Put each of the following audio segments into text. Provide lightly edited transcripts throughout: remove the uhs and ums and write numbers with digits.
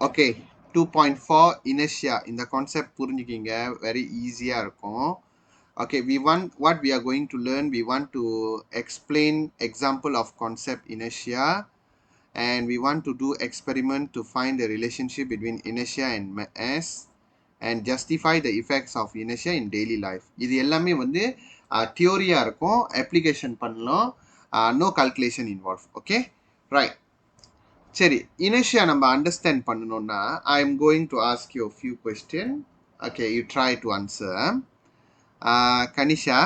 Okay, 2.4 inertia. இந்த concept புரிஞ்சுக்கிங்க, very easy-ஆ இருக்கும். Okay, what we are going to learn, we want to explain example of concept inertia, and we want to do experiment to find the relationship between inertia and mass and justify the effects of inertia in daily life. இது எல்லாமே வந்து தியோரியா இருக்கும், application பண்ணலாம், no calculation involved. Okay, right. சரி, inertia நம்ம understand பண்ணணும்னா I am going to ask you few question. Okay, you try to answer. Kanisha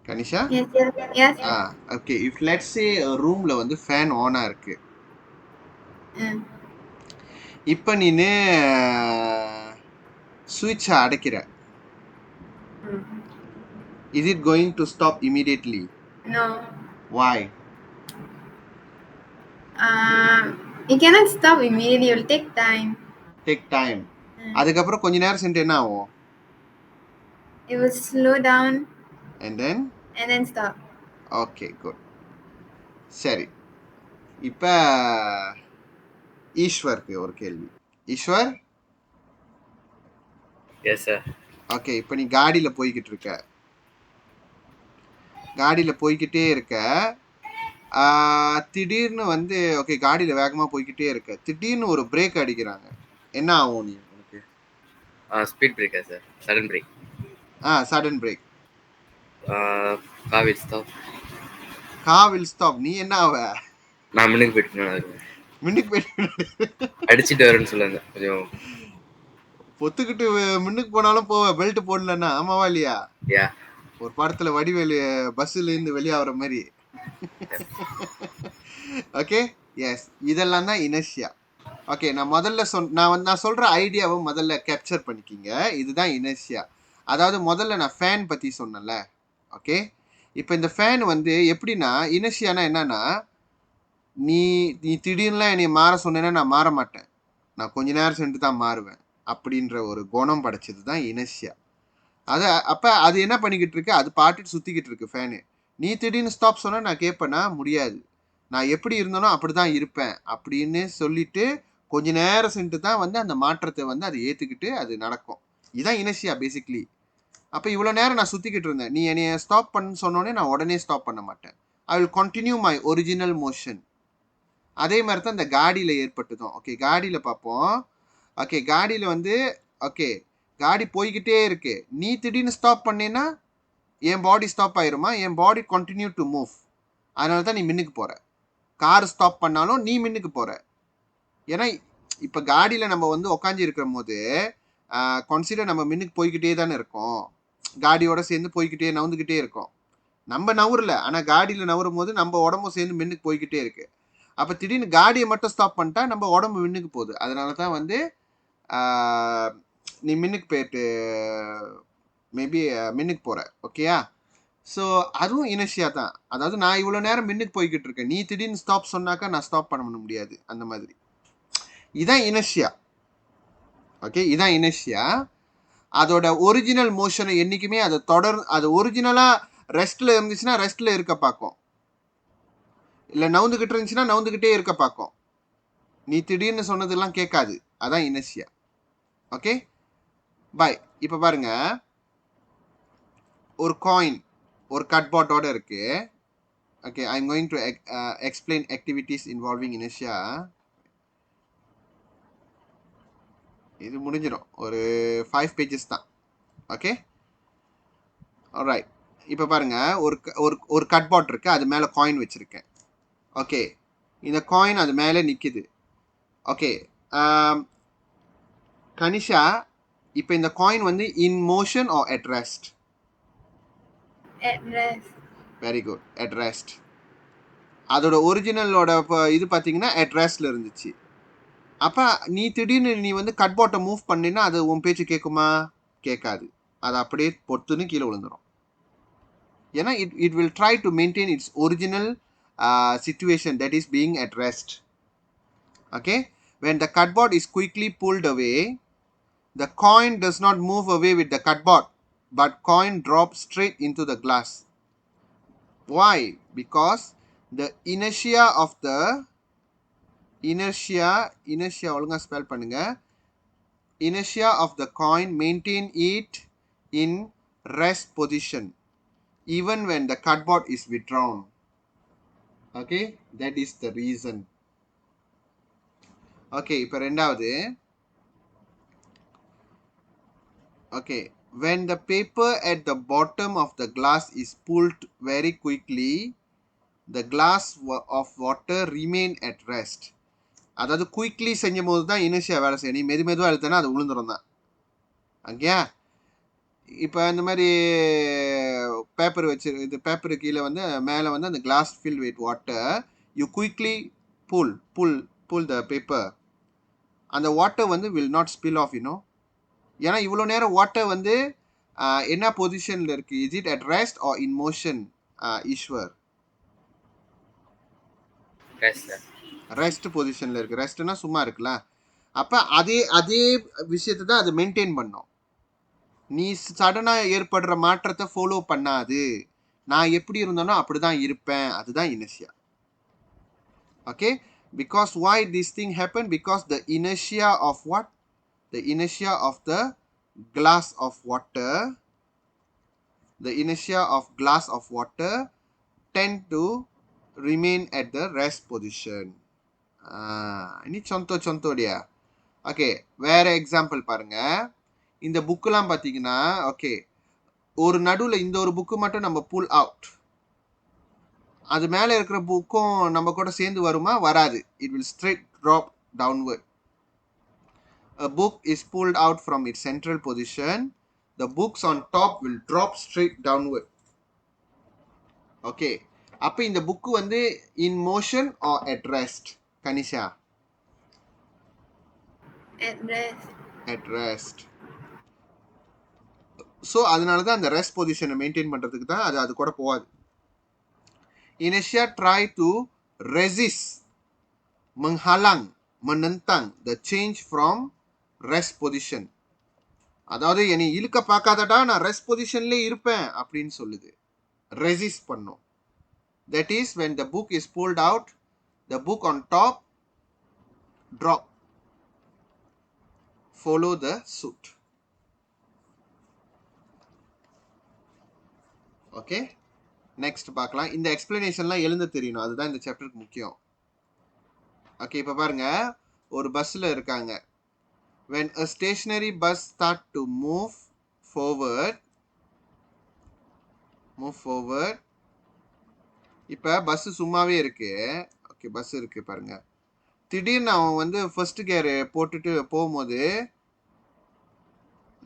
Kanisha Yes, yes, yes. Okay, if let's say ரூமில் வந்து ஃபேன் ஆனாக இருக்கு. இப்போ நீனு சுவிட்சை அடைக்கிற. Is it going to stop immediately? No. Why? You cannot stop immediately. It will take time. Take time. அதுக்கப்புறம் கொஞ்ச நேரம் சென்று என்ன ஆகும்? It will slow down and then stop. Okay, good. சரி, இப்போ ஈஸ்வருக்கு ஒரு கேள்வி. Ishwar, yes sir. ஓகே, இப்போ நீ காடியில் போய்கிட்டே இருக்க. திடீர்னு வந்து ஓகே காடியில் வேகமாக போய்கிட்டே இருக்க, திடீர்னு ஒரு பிரேக் அடிக்கிறாங்க, என்ன ஆகும் நீ உனக்கு? Speed breaker sir, sudden brake. Sudden brake. Car will stop. நீ என்ன ஆவ? நான் முன்னுக்கு போயிட்டு அடிச்சுட்டு வரேன்னு சொல்லுங்க. கொஞ்சம் பொத்துக்கிட்டு முன்னுக்கு போனாலும் போவ, பெல்ட் போடலன்னா. ஆமாவா இல்லையா? ஒரு படத்துல வடிவேலு பஸ்ல இருந்து வெளியாகிற மாதிரி. ஓகே, எஸ், இதெல்லாம் தான் இனர்ஷியா. ஓகே, நான் முதல்ல நான் சொல்ற ஐடியாவை முதல்ல கேப்சர் பண்ணிக்கிங்க. இதுதான் இனர்ஷியா. அதாவது முதல்ல நான் ஃபேன் பத்தி சொன்னேன்ல. ஓகே, இப்போ இந்த ஃபேன் வந்து எப்படின்னா, இனர்ஷியானா என்னன்னா, நீ திடீர்னுலாம் என்னை மாற சொன்னேன்னா நான் மாற மாட்டேன், நான் கொஞ்ச நேரம் சென்று தான் மாறுவேன் அப்படின்ற ஒரு குணம் படைச்சது தான் இனர்ஷியா. அப்போ அது என்ன பண்ணிக்கிட்டு இருக்கு, அது பாட்டுட்டு சுற்றிக்கிட்டு இருக்கு ஃபேனு. நீ திடீர்னு ஸ்டாப் சொன்னால் நான் கேட்பேன்னா முடியாது, நான் எப்படி இருந்தனோ அப்படி தான் இருப்பேன் அப்படின்னு சொல்லிட்டு கொஞ்ச நேரம் சென்று தான் வந்து அந்த மாற்றத்தை வந்து அதை ஏற்றுக்கிட்டு அது நடக்கும். இதுதான் இனர்ஷியா பேசிக்லி. அப்போ இவ்வளோ நேரம் நான் சுற்றிக்கிட்டு இருந்தேன், நீ என்னைய ஸ்டாப் பண்ணு சொன்னோடனே நான் உடனே ஸ்டாப் பண்ண மாட்டேன், I will continue my original motion. அதே மாதிரி தான் இந்த காடியில் ஏற்பட்டுதான். ஓகே, காடியில் பார்ப்போம். ஓகே, காடியில் வந்து ஓகே காடி போய்கிட்டே இருக்கு, நீ திடீர்னு ஸ்டாப் பண்ணேன்னா என் பாடி ஸ்டாப் ஆயிருமா? என் பாடி கண்டினியூ டு மூவ். அதனால தான் நீ மின்னுக்கு போகிற. கார் ஸ்டாப் பண்ணாலும் நீ மின்னுக்கு போகிற. ஏன்னா இப்போ காடியில் நம்ம வந்து உக்காஞ்சி இருக்கிற போது கன்சிடர் நம்ம மின்னுக்கு போய்கிட்டே தானே இருக்கோம், காடியோட சேர்ந்து போய்கிட்டே நவுந்துக்கிட்டே இருக்கோம். நம்ம நவுறல, ஆனால் காடியில் நவுறும் போது நம்ம உடம்பும் சேர்ந்து மின்னுக்கு போய்கிட்டே இருக்கு. அப்போ திடீர்னு காடியை மட்டும் ஸ்டாப் பண்ணிட்டா நம்ம உடம்பு மின்னுக்கு போகுது. அதனால தான் வந்து நீ மின்னுக்கு போயிட்டு மேபி மின்னுக்கு போகிற. ஓகேயா? ஸோ அதுவும் இனர்ஷியா தான். அதாவது நான் இவ்வளோ நேரம் மின்னுக்கு போய்கிட்டு இருக்கேன், நீ திடீர்னு ஸ்டாப் சொன்னாக்கா நான் ஸ்டாப் பண்ண முடியாது. அந்த மாதிரி இதான் இனர்ஷியா. ஓகே, இதான் இனர்ஷியா. அதோட ஒரிஜினல் மோஷனை என்றைக்குமே அதை அது ஒரிஜினலாக ரெஸ்ட்டில் இருந்துச்சுன்னா ரெஸ்ட்டில் இருக்க பார்க்கும், இல்லை நவுந்துக்கிட்டு இருந்துச்சுன்னா நவுந்துக்கிட்டே இருக்க பார்க்கும். நீ திடீர்னு சொன்னதெல்லாம் கேட்காது. அதான் இனர்ஷியா. ஓகே, பாய். இப்போ பாருங்க, ஒரு காயின் ஒரு கட்பாட்டோட இருக்கு. Okay, I am going to explain activities involving inertia. இது முடிஞ்சிடும், ஒரு 5 pages தான். Okay, alright. இப்போ பாருங்க, ஒரு கட்பாட் இருக்கு, அது மேலே காயின் வச்சிருக்கேன். ஓகே, இந்த காயின் அது மேலே நிற்கிது. ஓகே, கனிஷா, இப்போ இந்த காயின் வந்து இன் motion R at rest? At rest. Very good, at rest. அதோட ஒரிஜினலோட இது பார்த்தீங்கன்னா அட் ரெஸ்ட்ல இருந்துச்சு. அப்போ நீ திடீர்னு நீ வந்து கட்பாட்டை மூவ் பண்ணினா அது உன் பேச்சு கேட்குமா? கேட்காது. அது அப்படியே பொத்துன்னு கீழே விழுந்துடும். ஏன்னா it will try to maintain it's original situation that is being at rest. Okay, when the cardboard is quickly pulled away, the coin does not move away with the cardboard, but coin drops straight into the glass. Why? Because the inertia of the inertia ஒழுங்கா spell பண்ணுங்க. Inertia of the coin maintain it in rest position even when the cardboard is withdrawn. Okay, that is the reason. Okay, இப்போ ரெண்டாவது. Okay, when the paper at the bottom of the glass is pulled very quickly, the glass of water remain at rest. அதாவது quickly செஞ்சும் போது தான் inertia வேலை செய்யும். நீ மெதுவாக எழுத்தனா அது விழுந்துடும் தான். ஓகே, இப்போ இந்த மாதிரி பேப்பர் இது பேப்பரு கீழே வந்து மேலே வந்து அந்த glass fill with water, you quickly pull the paper, அந்த வாட்டர் வந்து வில் நாட் ஸ்பில் ஆஃப் ஏன்னா இவ்வளோ நேரம் வாட்டர் வந்து என்ன பொசிஷனில் இருக்கு? Is it at rest or in motion? Eswar, rest பொசிஷனில் இருக்கு. ரெஸ்ட்னா சும்மா இருக்குல்ல. அப்போ அதே விஷயத்தை தான் அது மெயின்டைன் பண்ணும். நீ சடனாக ஏற்படுற மாற்றத்தை ஃபாலோ பண்ணாது. நான் எப்படி இருந்தேனோ அப்படிதான் இருப்பேன். அதுதான் inertia. Okay, because why this thing happen? Because the inertia of what? The inertia of the glass of water. The inertia of glass of water tend to remain at the rest position. ini contoh dia. Okay, வேற example பாருங்க. இந்த புக்கெல்லாம் பார்த்தீங்கன்னா, okay, ஒரு நடுவில் இந்த ஒரு book மட்டும் நம்ம புல் அவுட், அது மேலே இருக்கிற புக்கும் நம்ம கூட சேர்ந்து வருமா? வராது. It will straight drop downward. A book is pulled out from its central position. The books on top will drop straight downward. Okay, அப்போ இந்த புக்கு வந்து in motion or at rest? Kanisha, At rest. at rest. So அதனால தான் அந்த rest பொசிஷனை maintain பண்ணுறதுக்கு தான் அது கூட போகாது. Inertia try to resist, menghalang, menentang the change from rest position. அதாவது என்னை இழுக்க பார்க்காதடா, நான் ரெஸ்ட் பொசிஷன்லேயே இருப்பேன் அப்படின்னு சொல்லுது. ரெசிஸ்ட் பண்ணும். That is when the book is pulled out, the book on top drop. Follow the suit. Okay, next பார்க்கலாம். இந்த எக்ஸ்பிளனேஷன்லாம் எழுத தெரியணும், அதுதான் இந்த சாப்டருக்கு முக்கியம். ஓகே, இப்போ பாருங்க, ஒரு பஸ்ஸில் இருக்காங்க. when a stationary bus start to move forward, இப்போ பஸ் சும்மாவே இருக்கு. ஓகே, பஸ் இருக்கு பாருங்க. திடீர்னு அவன் வந்து ஃபர்ஸ்ட் கியர் போட்டுட்டு போகும்போது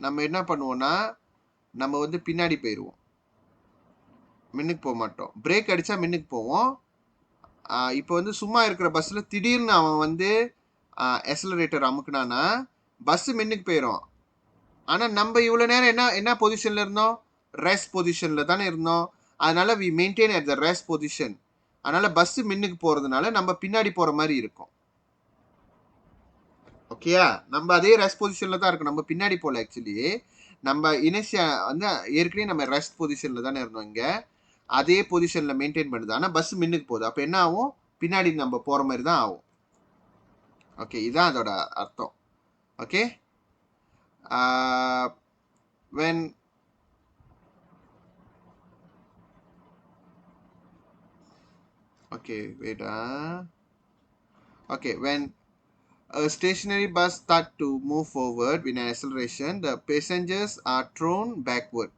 நம்ம என்ன பண்ணுவோம்னா, நம்ம வந்து பின்னாடி போயிடுவோம், மின்னுக்கு போக மாட்டோம். பிரேக் அடித்தா மின்னுக்கு போவோம். இப்போ வந்து சும்மா இருக்கிற பஸ்ஸில் திடீர்னு அவன் வந்து எக்ஸலரேட்டர் அமுக்குனானா பஸ்ஸு மின்னுக்கு போயிடும். ஆனால் நம்ம இவ்வளோ நேரம் என்ன பொசிஷனில் இருந்தோம்? ரெஸ்ட் பொசிஷனில் தானே இருந்தோம். அதனால we maintain at the rest position. அதனால பஸ்ஸு மின்னுக்கு போகிறதுனால நம்ம பின்னாடி போகிற மாதிரி இருக்கும். ஓகேயா, நம்ம அதே ரெஸ்ட் பொசிஷனில் தான் இருக்கும், நம்ம பின்னாடி போகல. ஆக்சுவலி நம்ம இனர்ஷியா வந்து ஏற்கனவே நம்ம ரெஸ்ட் பொசிஷனில் தானே இருந்தோம். இங்கே அதே பொசிஷனில் மெயின்டைன் பண்ணுது. ஆனால் பஸ் மின்னுக்கு போகுது. அப்போ என்ன ஆகும்? பின்னாடி நம்ம போகிற மாதிரி தான் ஆகும். ஓகே, இதுதான் அதோட அர்த்தம். Okay, when okay wait okay when a stationary bus start to move forward with an acceleration, the passengers are thrown backward.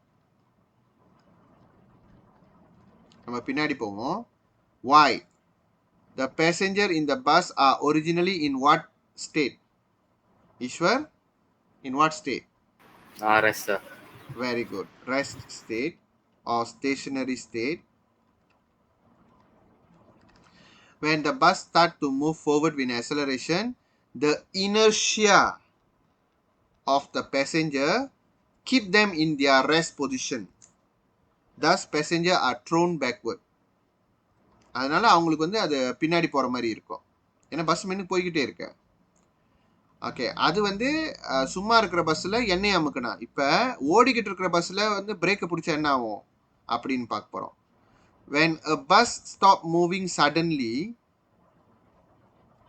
நம்ம பின்னாடி போவோம். Why? The passenger in the bus are originally in what state? Ishwar, in what state? Rest, sir. Very good. Rest state or stationary state. When the bus start to move forward with acceleration, the inertia of the passenger keep them in their rest position. Thus, passenger are thrown backward. அதனால அவங்களுக்கு வந்து அது பின்னாடி போகிற மாதிரி இருக்கும். ஏன்னா bus மின்னு போய்கிட்டே இருக்கு. ஓகே, அது வந்து சும்மா இருக்கிற பஸ்ஸில் எண்ணெய் அமுக்குனா, இப்போ ஓடிக்கிட்டு இருக்கிற பஸ்ஸில் வந்து பிரேக்கை பிடிச்சா என்ன ஆகும் அப்படின்னு பார்க்க போகிறோம். when a bus stop moving suddenly,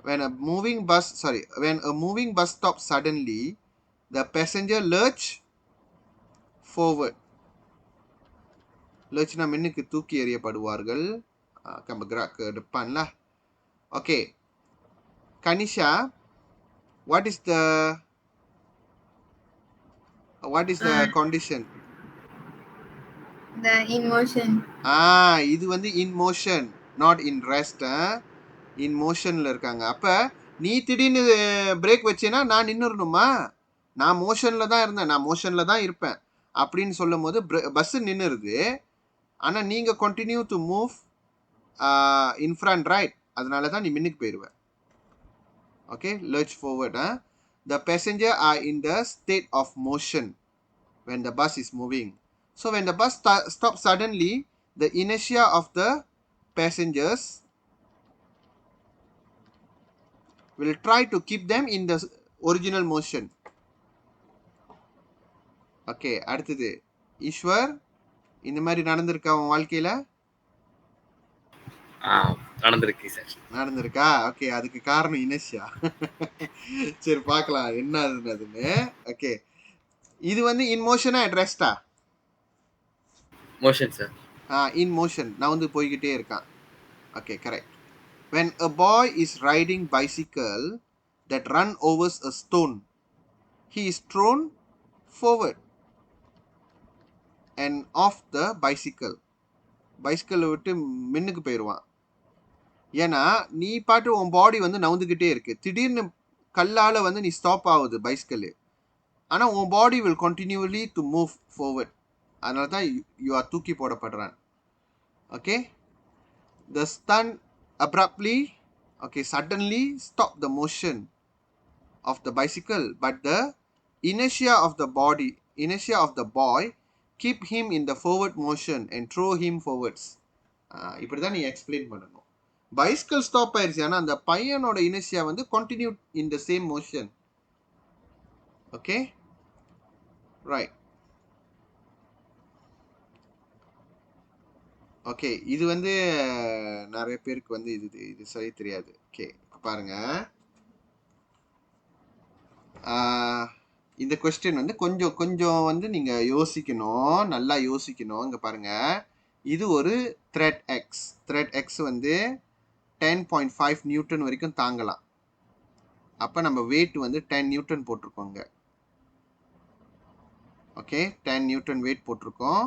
when a moving bus stops suddenly, the passenger lurch forward. Lurchனா மின்னுக்கு தூக்கி எறியப்படுவார்கள். நம்ம gerak ke depan lah. Okay. Kanisha, what is the condition? The in motion. இது வந்து in motion, not in rest. in motionல இருக்காங்க. அப்ப நீ திடீர்னு break வச்சேன்னா நான் நின்னுறணுமா? நான் மோஷன்ல தான் இருந்தேன், நான் மோஷன்ல தான் இருப்பேன் அப்படின்னு சொல்லும் போது பஸ் நின்னுருது. ஆனா நீங்க continue to move in front, right? அதனால தான் நீ மின்னுக்கு போயிடுவ. Okay, lurch forward. The passenger are in the state of motion when the bus is moving. So when the bus stops suddenly, the inertia of the passengers will try to keep them in the original motion. Okay, அடுத்தது ஈஸ்வர், இந்த மாதிரி நடந்திருக்கா உன் வாழ்க்கையில? நடந்திருக்கு sir. நடந்திருக்கா? Okay, அதுக்கு காரணம் இனர்ஷியா. சரி, பார்க்கலாம் என்ன அதுன்னு. ஓகே, இது வந்து இன் மோஷனா அட் ரெஸ்டா? Motion sir. இன் மோஷன், நான் வந்து போய்கிட்டே இருக்கான். Okay, correct. When a boy is riding bicycle that run overs a stone, he is thrown forward and off the bicycle. பைசிக்கலை விட்டு மின்னுக்கு போயிடுவான். ஏன்னா நீ பாட்டு உன் பாடி வந்து நவுந்துக்கிட்டே இருக்கு. திடீர்னு கல்லால் வந்து நீ ஸ்டாப் ஆகுது பைசிக்கல். ஆனால் உன் பாடி will continuously to move forward. அதனால தான் யூ ஆர் தூக்கி போடப்படுறான். Okay, the stun abruptly, okay, suddenly stop the motion of the bicycle, but the inertia of the boy keep him in the forward motion and throw him forwards. இப்படிதான் நீ explain பண்ணணும். Bicycle stop ஆயிடுச்சு, ஆனால் அந்த பையனோட inertia வந்து continue in the same motion. Okay, right. Okay, இது வந்து நிறைய பேருக்கு வந்து இது சரி தெரியாது. ஓகே, பாருங்க, இந்த கொஸ்டின் வந்து கொஞ்சம் வந்து நீங்க யோசிக்கணும், நல்லா யோசிக்கணும். இங்க பாருங்க, இது ஒரு த்ரெட் எக்ஸ் வந்து 10.5 நியூட்டன் வரைக்கும் தாங்கலாம். அப்ப நம்ம வெயிட் வந்து 10 நியூட்டன் போட்டிருக்கோங்க. ஓகே, 10 நியூட்டன் வெயிட் போட்டிருக்கோம்.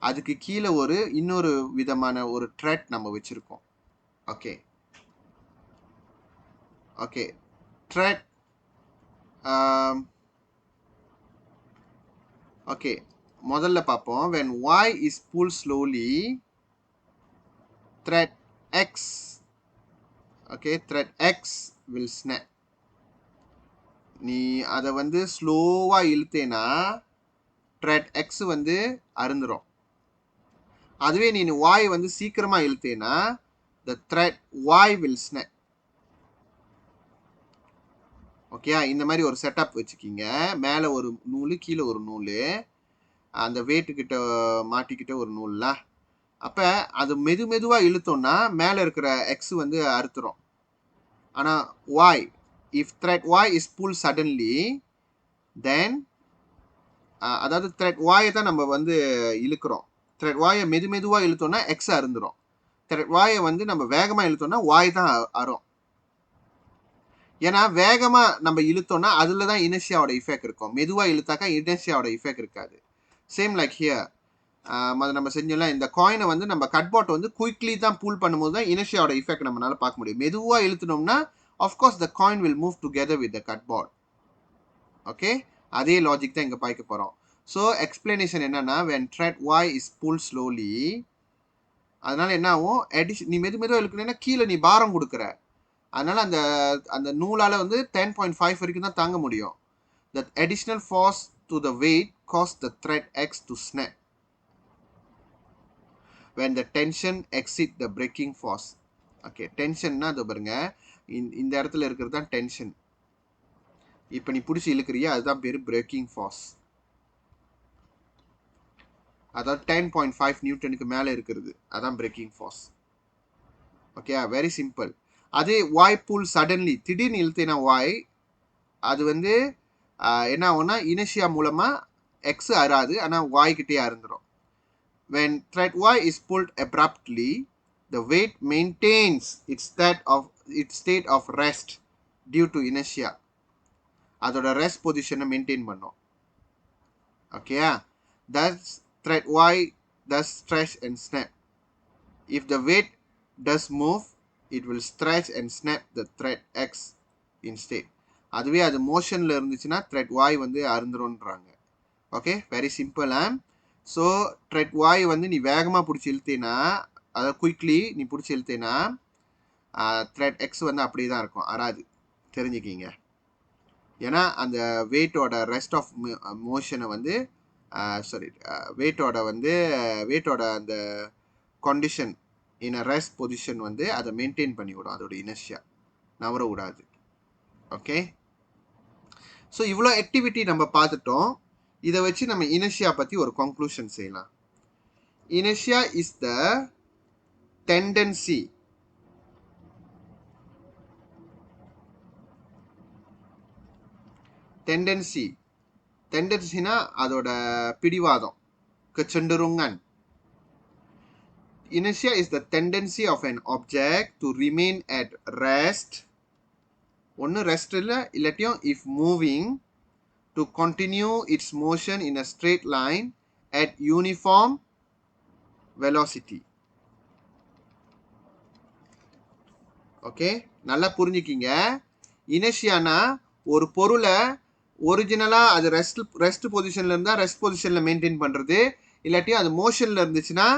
அதுக்கு கீழே இன்னொரு விதமான ஒரு த்ரெட் நம்ம வச்சிருக்கோம். Okay, okay, thread. ஓகே, முதல்ல பார்ப்போம். when y is pulled slowly, thread x, okay, thread x will snap. நீ அதை வந்து ஸ்லோவா இழுத்தேனா த்ரெட் x வந்து அருந்துரும். அதுவே நீ y வந்து சீக்கிரமா இழுத்தேனா the thread y will snap. Okay, இந்த மாதிரி ஒரு செட்டப் வச்சுக்கிங்க. மேலே ஒரு நூல், கீழே ஒரு நூல், அந்த வெயிட்டுக்கிட்ட மாட்டிக்கிட்ட ஒரு நூல்ல. அப்போ அது மெதுவாக இழுத்தோம்னா மேலே இருக்கிற எக்ஸ் வந்து அறுத்துரும். ஆனால் y, if thread y is pulled suddenly, then அதாவது த்ரெட் y தான் நம்ம வந்து இழுக்கிறோம். த்ரெட் y மெதுவாக இழுத்தோம்னா எக்ஸ் அருந்துரும். த்ரெட் y வந்து நம்ம வேகமாக இழுத்தோம்னா y தான் அரும். ஏன்னா வேகமாக நம்ம இழுத்தோம்னா அதில் தான் இனர்ஷியாவோட இஃபெக்ட் இருக்கும். மெதுவாக இழுத்தாக்கா இனர்ஷியாவோட இஃபெக்ட் இருக்காது. சேம் லைக் ஹியர், நம்ம செஞ்சோம்ல, இந்த காயினை வந்து நம்ம கட்பாட் வந்து குயிக்லி தான் பூல் பண்ணும்போது தான் இனர்ஷியாவோட இஃபெக்ட் நம்மளால பார்க்க முடியும். மெதுவாக இழுத்துனோம்னா of course the coin will move together with the cardboard. Okay, அதே லாஜிக் தான் இங்கே பார்க்க போகிறோம். ஸோ எக்ஸ்பிளனேஷன் என்னன்னா, when thread y is pulled slowly, அதனால என்ன ஆகும், நீ மெதுவாக இழுக்கணும்னா கீழே நீ பாரம் கொடுக்குற. அதனால அந்த நூலால் வந்து 10.5 வரைக்கும் தான் தாங்க முடியும். The additional force to the weight caused the thread X to snap when the tension exceed the breaking force. Okay, டென்ஷன்னா அது பாருங்க, இந்த இடத்துல இருக்கிறது தான் டென்ஷன். இப்போ நீ பிடிச்சி இழுக்கிறியா, அதுதான் பேர் பிரேக்கிங் ஃபார்ஸ். அதாவது 10.5 நியூட்டனுக்கு மேலே இருக்கிறது, அதான் braking force. Okay, very simple. அதே வாய் புல் சடன்லி திடீர்னு இழுத்தேன்னா வாய் அது வந்து என்ன ஆகும்னா இனர்ஷியா மூலமாக எக்ஸ் அறாது ஆனால் வாய்கிட்டே அருந்துடும். When thread Y is pulled abruptly, the weight maintains its state of rest due to inertia. அதோட ரெஸ்ட் பொசிஷனை மெயின்டைன் பண்ணும். ஓகேயா? Thus thread Y does stretch and snap. If the weight does move, it will stretch and snap the thread X instead. அதுவே அது மோஷனில் இருந்துச்சுன்னா thread Y வந்து அருந்துருன்றாங்க. Okay, very simple. So thread Y வந்து நீ வேகமாக பிடிச்சி இழுத்தேன்னா, அதாவது குயிக்லி நீ பிடிச்சி இழுத்தேன்னா த்ரெட் எக்ஸ் வந்து அப்படியே தான் இருக்கும், அறாது. தெரிஞ்சுக்கிங்க. ஏன்னா அந்த வெயிட்டோட ரெஸ்ட் ஆஃப் மோஷனை வந்து வெயிட்டோட அந்த கண்டிஷன் இன் அ ரெஸ்ட் பொசிஷன் வந்து அதை மெயின்டைன் பண்ணி விடும், அதோட இனர்ஷியா நவர விடாது. ஓகே, ஸோ இவ்வளோ ஆக்டிவிட்டி நம்ம பார்த்துட்டோம். இதை வச்சு நம்ம இனர்ஷியா பற்றி ஒரு கன்க்ளூஷன் செய்யலாம். இனர்ஷியா இஸ் த டெண்டன்சி டெண்டன்சினா அதோட பிடிவாதம், kecenderungan. Inertia is the tendency of an object to remain at rest. ஒன்று ரெஸ்ட் இல்லை, இல்லாட்டியும் if moving to continue its motion in a straight line at uniform velocity. Okay, நல்லா புரிஞ்சுக்கிங்க. இனர்ஷியானா ஒரு பொருளை ஒரிஜினலாக அது ரெஸ்ட் பொசிஷனில் இருந்தால் ரெஸ்ட் பொசிஷனில் மெயின்டைன் பண்ணுறது, இல்லாட்டியும் அது மோஷனில் இருந்துச்சுன்னா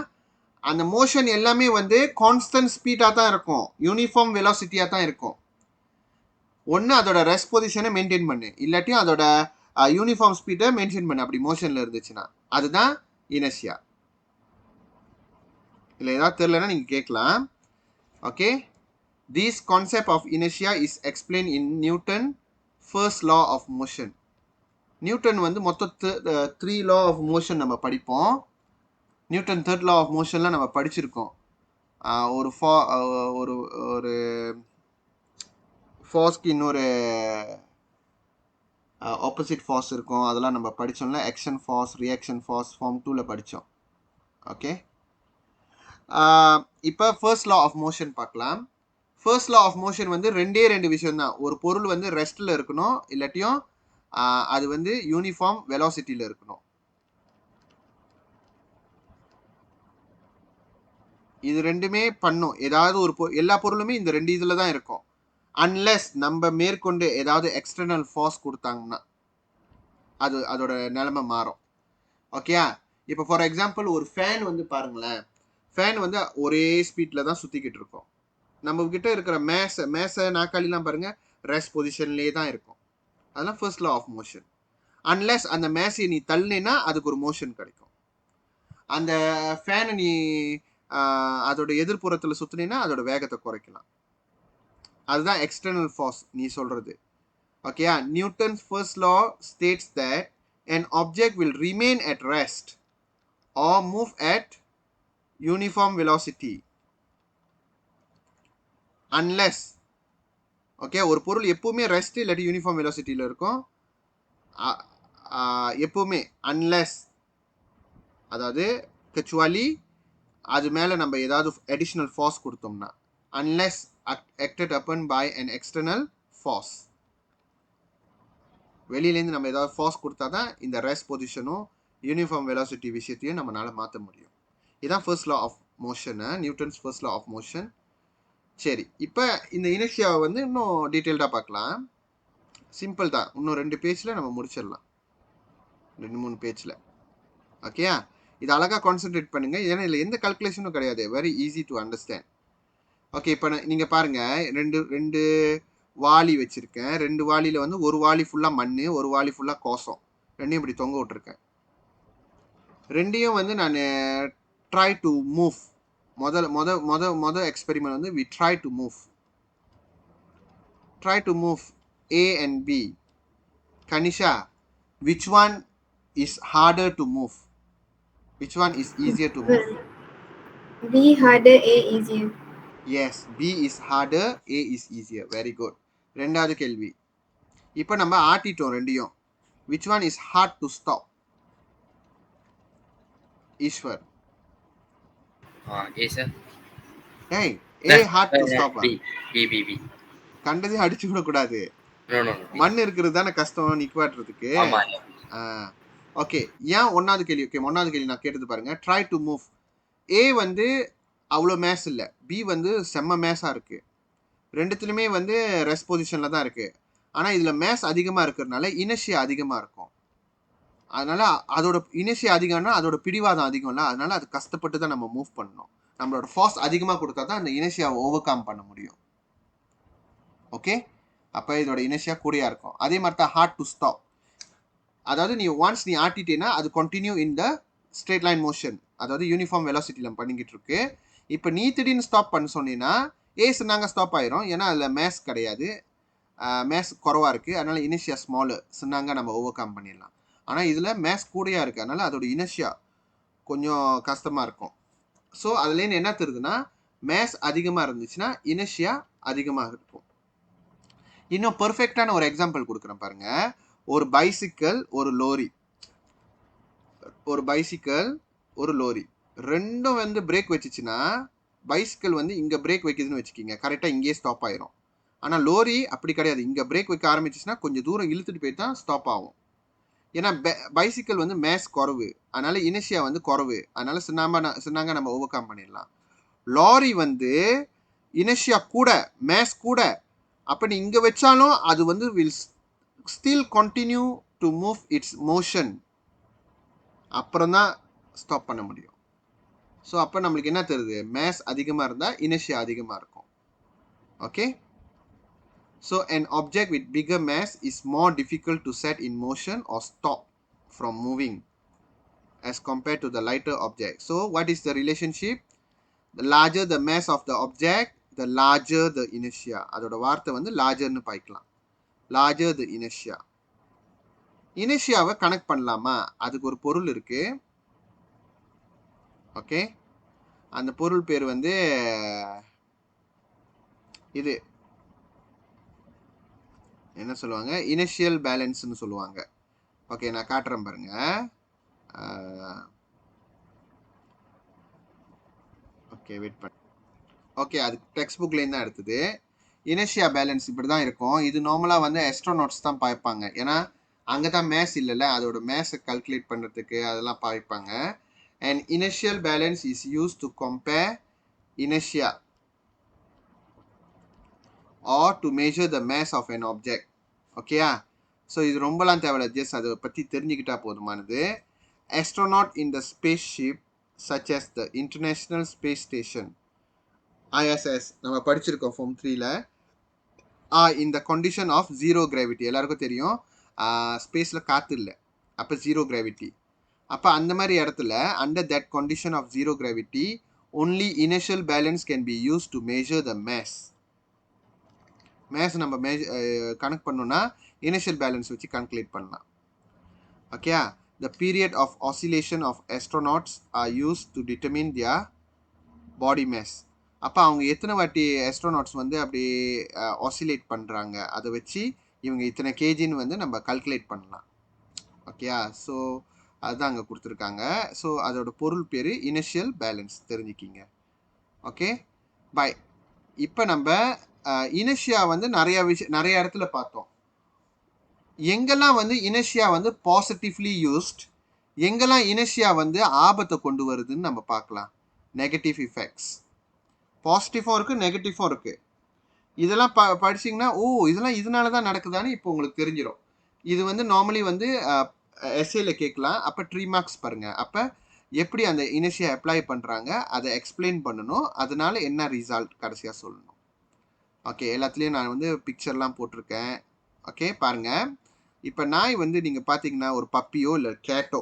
அந்த மோஷன் எல்லாமே வந்து கான்ஸ்டன்ட் ஸ்பீடாக தான் இருக்கும், யூனிஃபார்ம் வெலாசிட்டியாக தான் இருக்கும். ஒன்று அதோட ரெஸ்ட் பொசிஷனை மெயின்டைன் பண்ணு, இல்லாட்டியும் அதோட யூனிஃபார்ம் ஸ்பீடை மெயின்டைன் பண்ணு அப்படி மோஷனில் இருந்துச்சுன்னா. அதுதான் இனர்ஷியா. இல்லை ஏதாவது தெரியலன்னா நீங்கள் கேட்கலாம். Okay, this concept of inertia is explain in Newton first law of motion. Newton வந்து மொத்தம் 3 லா ஆஃப் மோஷன் நம்ம படிப்போம். நியூட்டன் தேர்ட் லா ஆஃப் மோஷன்லாம் நம்ம படிச்சிருக்கோம். ஒரு ஒரு ஃபார்ஸ்க்கு இன்னொரு ஆப்போசிட் ஃபார்ஸ் இருக்கும், அதெல்லாம் நம்ம படித்தோம்ல. Action force, reaction force form 2ல் படித்தோம். ஓகே, இப்போ ஃபர்ஸ்ட் லா ஆஃப் மோஷன் பார்க்கலாம். ஃபர்ஸ்ட் லா ஆஃப் மோஷன் வந்து ரெண்டு விஷயம் தான். ஒரு பொருள் வந்து ரெஸ்ட்டில் இருக்கணும், இல்லாட்டியும் அது வந்து யூனிஃபார்ம் வெலாசிட்டியில் இருக்கணும். இது ரெண்டுமே பண்ணும். ஏதாவது ஒரு எல்லா பொருளுமே இந்த ரெண்டு இதில் தான் இருக்கும். அன்லெஸ் நம்ம மேற்கொண்டு ஏதாவது எக்ஸ்டர்னல் ஃபார்ஸ் கொடுத்தாங்கன்னா அதோட நிலைமை மாறும். ஓகேயா? இப்போ ஃபார் எக்ஸாம்பிள் ஒரு ஃபேன் வந்து பாருங்களேன், ஃபேன் வந்து ஒரே ஸ்பீடில் தான் சுற்றிக்கிட்டு இருக்கும். நம்ம கிட்ட இருக்கிற மேசை நாக்காளிலாம் பாருங்கள் ரெஸ்ட் பொசிஷன்லேயே தான் இருக்கும். அதெல்லாம் first law of motion. Unless அந்த மேசையை நீ தள்ளினா அதுக்கு ஒரு மோஷன் கிடைக்கும். அந்த ஃபேனை நீ அதோட எதிர்ப்புறத்தில் சுற்றினா அதோட வேகத்தை குறைக்கலாம். அதுதான் எக்ஸ்டர்னல் ஃபார்ஸ் நீ சொல்கிறது. ஓகேயா? Newton's first law states that an object will remain at rest or move at uniform velocity unless, okay, ஒரு பொருள் எப்பவுமே ரெஸ்ட் இல்லாட்டி யூனிஃபார்ம் வெலாசிட்டியில் இருக்கும். எப்பவுமே அன்லெஸ், அதாவது கச்சுவாலி அது மேலே நம்ம ஏதாவது அடிஷ்னல் ஃபார்ஸ் கொடுத்தோம்னா, unless acted upon by an external force. வெளியிலேருந்து நம்ம ஏதாவது ஃபார்ஸ் கொடுத்தா தான் இந்த ரெஸ்ட் பொசிஷனும் யூனிஃபார்ம் வெலாசிட்டி விஷயத்தையும் நம்மளால மாற்ற முடியும். இதுதான் first law of motion, Newton's first law of motion. சரி, இப்போ இந்த இனர்ஷியாவை வந்து இன்னும் டீட்டெயில்டாக பார்க்கலாம். சிம்பிள் தான், இன்னும் 2 பேஜில் நம்ம முடிச்சிடலாம், 2-3 பேஜில். ஓகேயா? இது அழகாக கான்சென்ட்ரேட் பண்ணுங்கள், ஏன்னா இதில் எந்த கல்குலேஷனும் கிடையாது, very easy to understand. Okay, இப்போ நீங்கள் பாருங்கள், ரெண்டு வாளி வச்சுருக்கேன். 2 வாளியில் வந்து ஒரு வாளி ஃபுல்லாக மண், ஒரு வாளி ஃபுல்லாக கோசம், ரெண்டையும் இப்படி தொங்க விட்டுருக்கேன். ரெண்டையும் வந்து நான் ட்ரை டு மூவ். மொதல் எக்ஸ்பெரிமெண்ட் வந்து we try to move A and B. Kanisha, which one is harder to move? Which one is easier to move? B harder, A easier. Yes, B is harder, A is easier. Very good. ரெண்டாவது கேள்வி. இப்போ நம்ம ஆட்டிட்டோம் ரெண்டையும். Which one is hard to stop? Eswar. A sir. ஏய், A hard to ஸ்டாப்பா? B B B B. கண்டதையும் அடிச்சு விடக்கூடாது. No no no. மண் இருக்கிறது தானே கஷ்டம் நிக்குவாட்டுறதுக்கு. ஆமா. ஓகே, ஏன் ஒன்னாவது கேள்வி? ஓகே, ஒன்னாவது கேள்வி நான் கேட்டது பாருங்க. Try to move. ஏ வந்து அவ்வளோ மேஸ் இல்லை, பி வந்து செம்ம மேஸாக இருக்குது. ரெண்டுத்துலையுமே வந்து ரெஸ்ட் பொசிஷனில் தான் இருக்குது. ஆனால் இதில் மேஸ் அதிகமாக இருக்கிறதுனால இனர்ஷியா அதிகமாக இருக்கும். அதனால அதோட இனர்ஷியா அதிகம்னா அதோட பிடிவாதம் அதிகம் இல்லை. அதனால அது கஷ்டப்பட்டு தான் நம்ம மூவ் பண்ணணும். நம்மளோட ஃபோர்ஸ் அதிகமாக கொடுத்தா தான் அந்த இனர்ஷியாவை ஓவர் கம் பண்ண முடியும். ஓகே, அப்போ இதோட இனர்ஷியா கூடயா இருக்கும். அதே மாதிரி தான் ஹார்ட் டு ஸ்டாப். அதாவது ஒன்ஸ் நீ ஆட்டிட்டேன்னா அது கண்டினியூ இன் த ஸ்ட்ரெயிட் லைன் மோஷன், அதாவது யூனிஃபார்ம் வெலாசிட்டியில் பண்ணிக்கிட்டு இருக்கு. இப்போ நீ திடீர்னு ஸ்டாப் பண்ண சொன்னீங்கன்னா ஏ சொன்னாங்க ஸ்டாப் ஆயிரும். ஏன்னா அதில் மேஸ் கிடையாது, மேஸ் குறவாக இருக்குது. அதனால் இனிஷியா ஸ்மாலு சொன்னாங்க, நம்ம ஓவர் கம் பண்ணிடலாம். ஆனால் இதில் மேஸ் கூடையாக இருக்குது, அதனால் அதோட இனிஷியா கொஞ்சம் கஷ்டமாக இருக்கும். ஸோ அதுலேருந்து என்ன தெரியுதுன்னா, மேஸ் அதிகமாக இருந்துச்சுன்னா இனிஷியா அதிகமாக இருக்கும். இன்னும் பெர்ஃபெக்டான ஒரு எக்ஸாம்பிள் கொடுக்குறேன் பாருங்க. ஒரு பைசிக்கிள், ஒரு லோரி. ஒரு பைசிக்கிள், ஒரு லோரி ரெண்டும் வந்து பிரேக் வச்சுச்சுன்னா, பைசிக்கிள் வந்து இங்கே பிரேக் வைக்குதுன்னு வச்சுக்கிங்க, கரெக்டாக இங்கேயே ஸ்டாப் ஆயிரும். ஆனால் லோரி அப்படி கிடையாது. இங்கே பிரேக் வைக்க ஆரம்பிச்சிச்சுன்னா கொஞ்சம் தூரம் இழுத்துட்டு போய் தான் ஸ்டாப் ஆகும். ஏன்னா பைசிக்கிள் வந்து மேஸ் குறவு, அதனால இனிஷியா வந்து குறவு. அதனால சொன்னாங்க நம்ம ஓவர் கம் பண்ணிடலாம். லாரி வந்து இனிஷியா கூட, மேஸ் கூட. அப்போ நீ இங்கே வச்சாலும் அது வந்து will still continue to move it's motion. அப்புறம் தான் ஸ்டாப் பண்ண முடியும். ஸோ அப்போ நம்மளுக்கு என்ன தெரியுது? மேஸ் அதிகமாக இருந்தால் இனர்ஷியா அதிகமாக இருக்கும். Okay, so an object with bigger mass is more difficult to set in motion or stop from moving as compared to the lighter object. So what is the relationship? The larger the mass of the object, the larger the inertia. அதோட வார்த்தை வந்து largerன்னு பாய்க்கலாம். Larger the inertia. இனர்ஷியாவை connect பண்ணலாமா? அதுக்கு ஒரு பொருள் இருக்கு. Okay, அந்த பொருள் பேர் வந்து இது என்ன சொல்லுவாங்க? இனிஷியல் பேலன்ஸ்னு சொல்லுவாங்க. ஓகே, நான் காட்டுறேன் பாருங்க. ஓகே, வெயிட் பண்ண. ஓகே, அது டெக்ஸ்ட் புக்லேருந்து தான் எடுத்தது. இனர்ஷியா பேலன்ஸ் இப்படி தான் இருக்கும். இது நார்மலாக வந்து ஆஸ்ட்ரோநாட்ஸ் தான் பாய்ப்பாங்க. ஏன்னா அங்கே தான் மேஸ் இல்லைல்ல, அதோட மேஸை கல்குலேட் பண்ணுறதுக்கு அதெல்லாம் பாய்ப்பாங்க. And inertial balance is use to compare inertia or to measure the mass of an object. ஓகேயா? ஸோ இது ரொம்பலாம் தேவையில்ல, ஜஸ்ட் அதை பற்றி தெரிஞ்சுக்கிட்டா போதுமானது. astronaut in the spaceship such as the International Space Station ISS நம்ம படிச்சிருக்கோம் form 3ல, in the condition of zero gravity. எல்லாருக்கும் தெரியும் ஸ்பேஸில் காற்று இல்லை, அப்போ ஜீரோ கிராவிட்டி. அப்போ அந்த மாதிரி இடத்துல under that condition of zero gravity only inertial balance can be used to measure the mass. Mass நம்ம கனெக்ட் பண்ணோம்னா இனிஷியல் பேலன்ஸ் வச்சு கால்குலேட் பண்ணலாம். Okay, the period of oscillation of astronauts are use to determine their body mass. அப்போ அவங்க எத்தனை வாட்டி astronauts வந்து அப்படி ஆசிலேட் பண்ணுறாங்க, அதை வச்சு இவங்க இத்தனை கேஜின்னு வந்து நம்ம கால்குலேட் பண்ணலாம். ஓகேயா? ஸோ அதுதான் அங்கே கொடுத்துருக்காங்க. ஸோ அதோட பொருள் பேர் இனிஷியல் பேலன்ஸ், தெரிஞ்சுக்கிங்க. Okay, bye. இப்போ நம்ம இனர்ஷியா வந்து நிறைய இடத்துல பார்த்தோம். எங்கெல்லாம் வந்து இனர்ஷியா வந்து பாசிட்டிவ்லி யூஸ்ட், எங்கெல்லாம் இனர்ஷியா வந்து ஆபத்தை கொண்டு வருதுன்னு நம்ம பார்க்கலாம். நெகட்டிவ் இஃபெக்ட்ஸ் பாசிட்டிவும் இருக்குது, நெகட்டிவும் இருக்குது. இதெல்லாம் படிச்சிங்கன்னா இதெல்லாம் இதனால தான் நடக்குதான்னு இப்போ உங்களுக்கு தெரிஞ்சிடும். இது வந்து நார்மலி வந்து எஸ்ஏல கேட்கலாம். அப்போ 3 மார்க்ஸ் பாருங்கள். அப்போ எப்படி அந்த இனர்ஷியா அப்ளை பண்ணுறாங்க அதை எக்ஸ்பிளைன் பண்ணணும், அதனால என்ன ரிசல்ட் கடைசியாக சொல்லணும். ஓகே, எல்லாத்துலேயும் நான் வந்து பிக்சர்லாம் போட்டிருக்கேன். ஓகே, பாருங்கள். இப்போ நாய் வந்து நீங்கள் பார்த்தீங்கன்னா ஒரு பப்பியோ இல்லை கேட்டோ,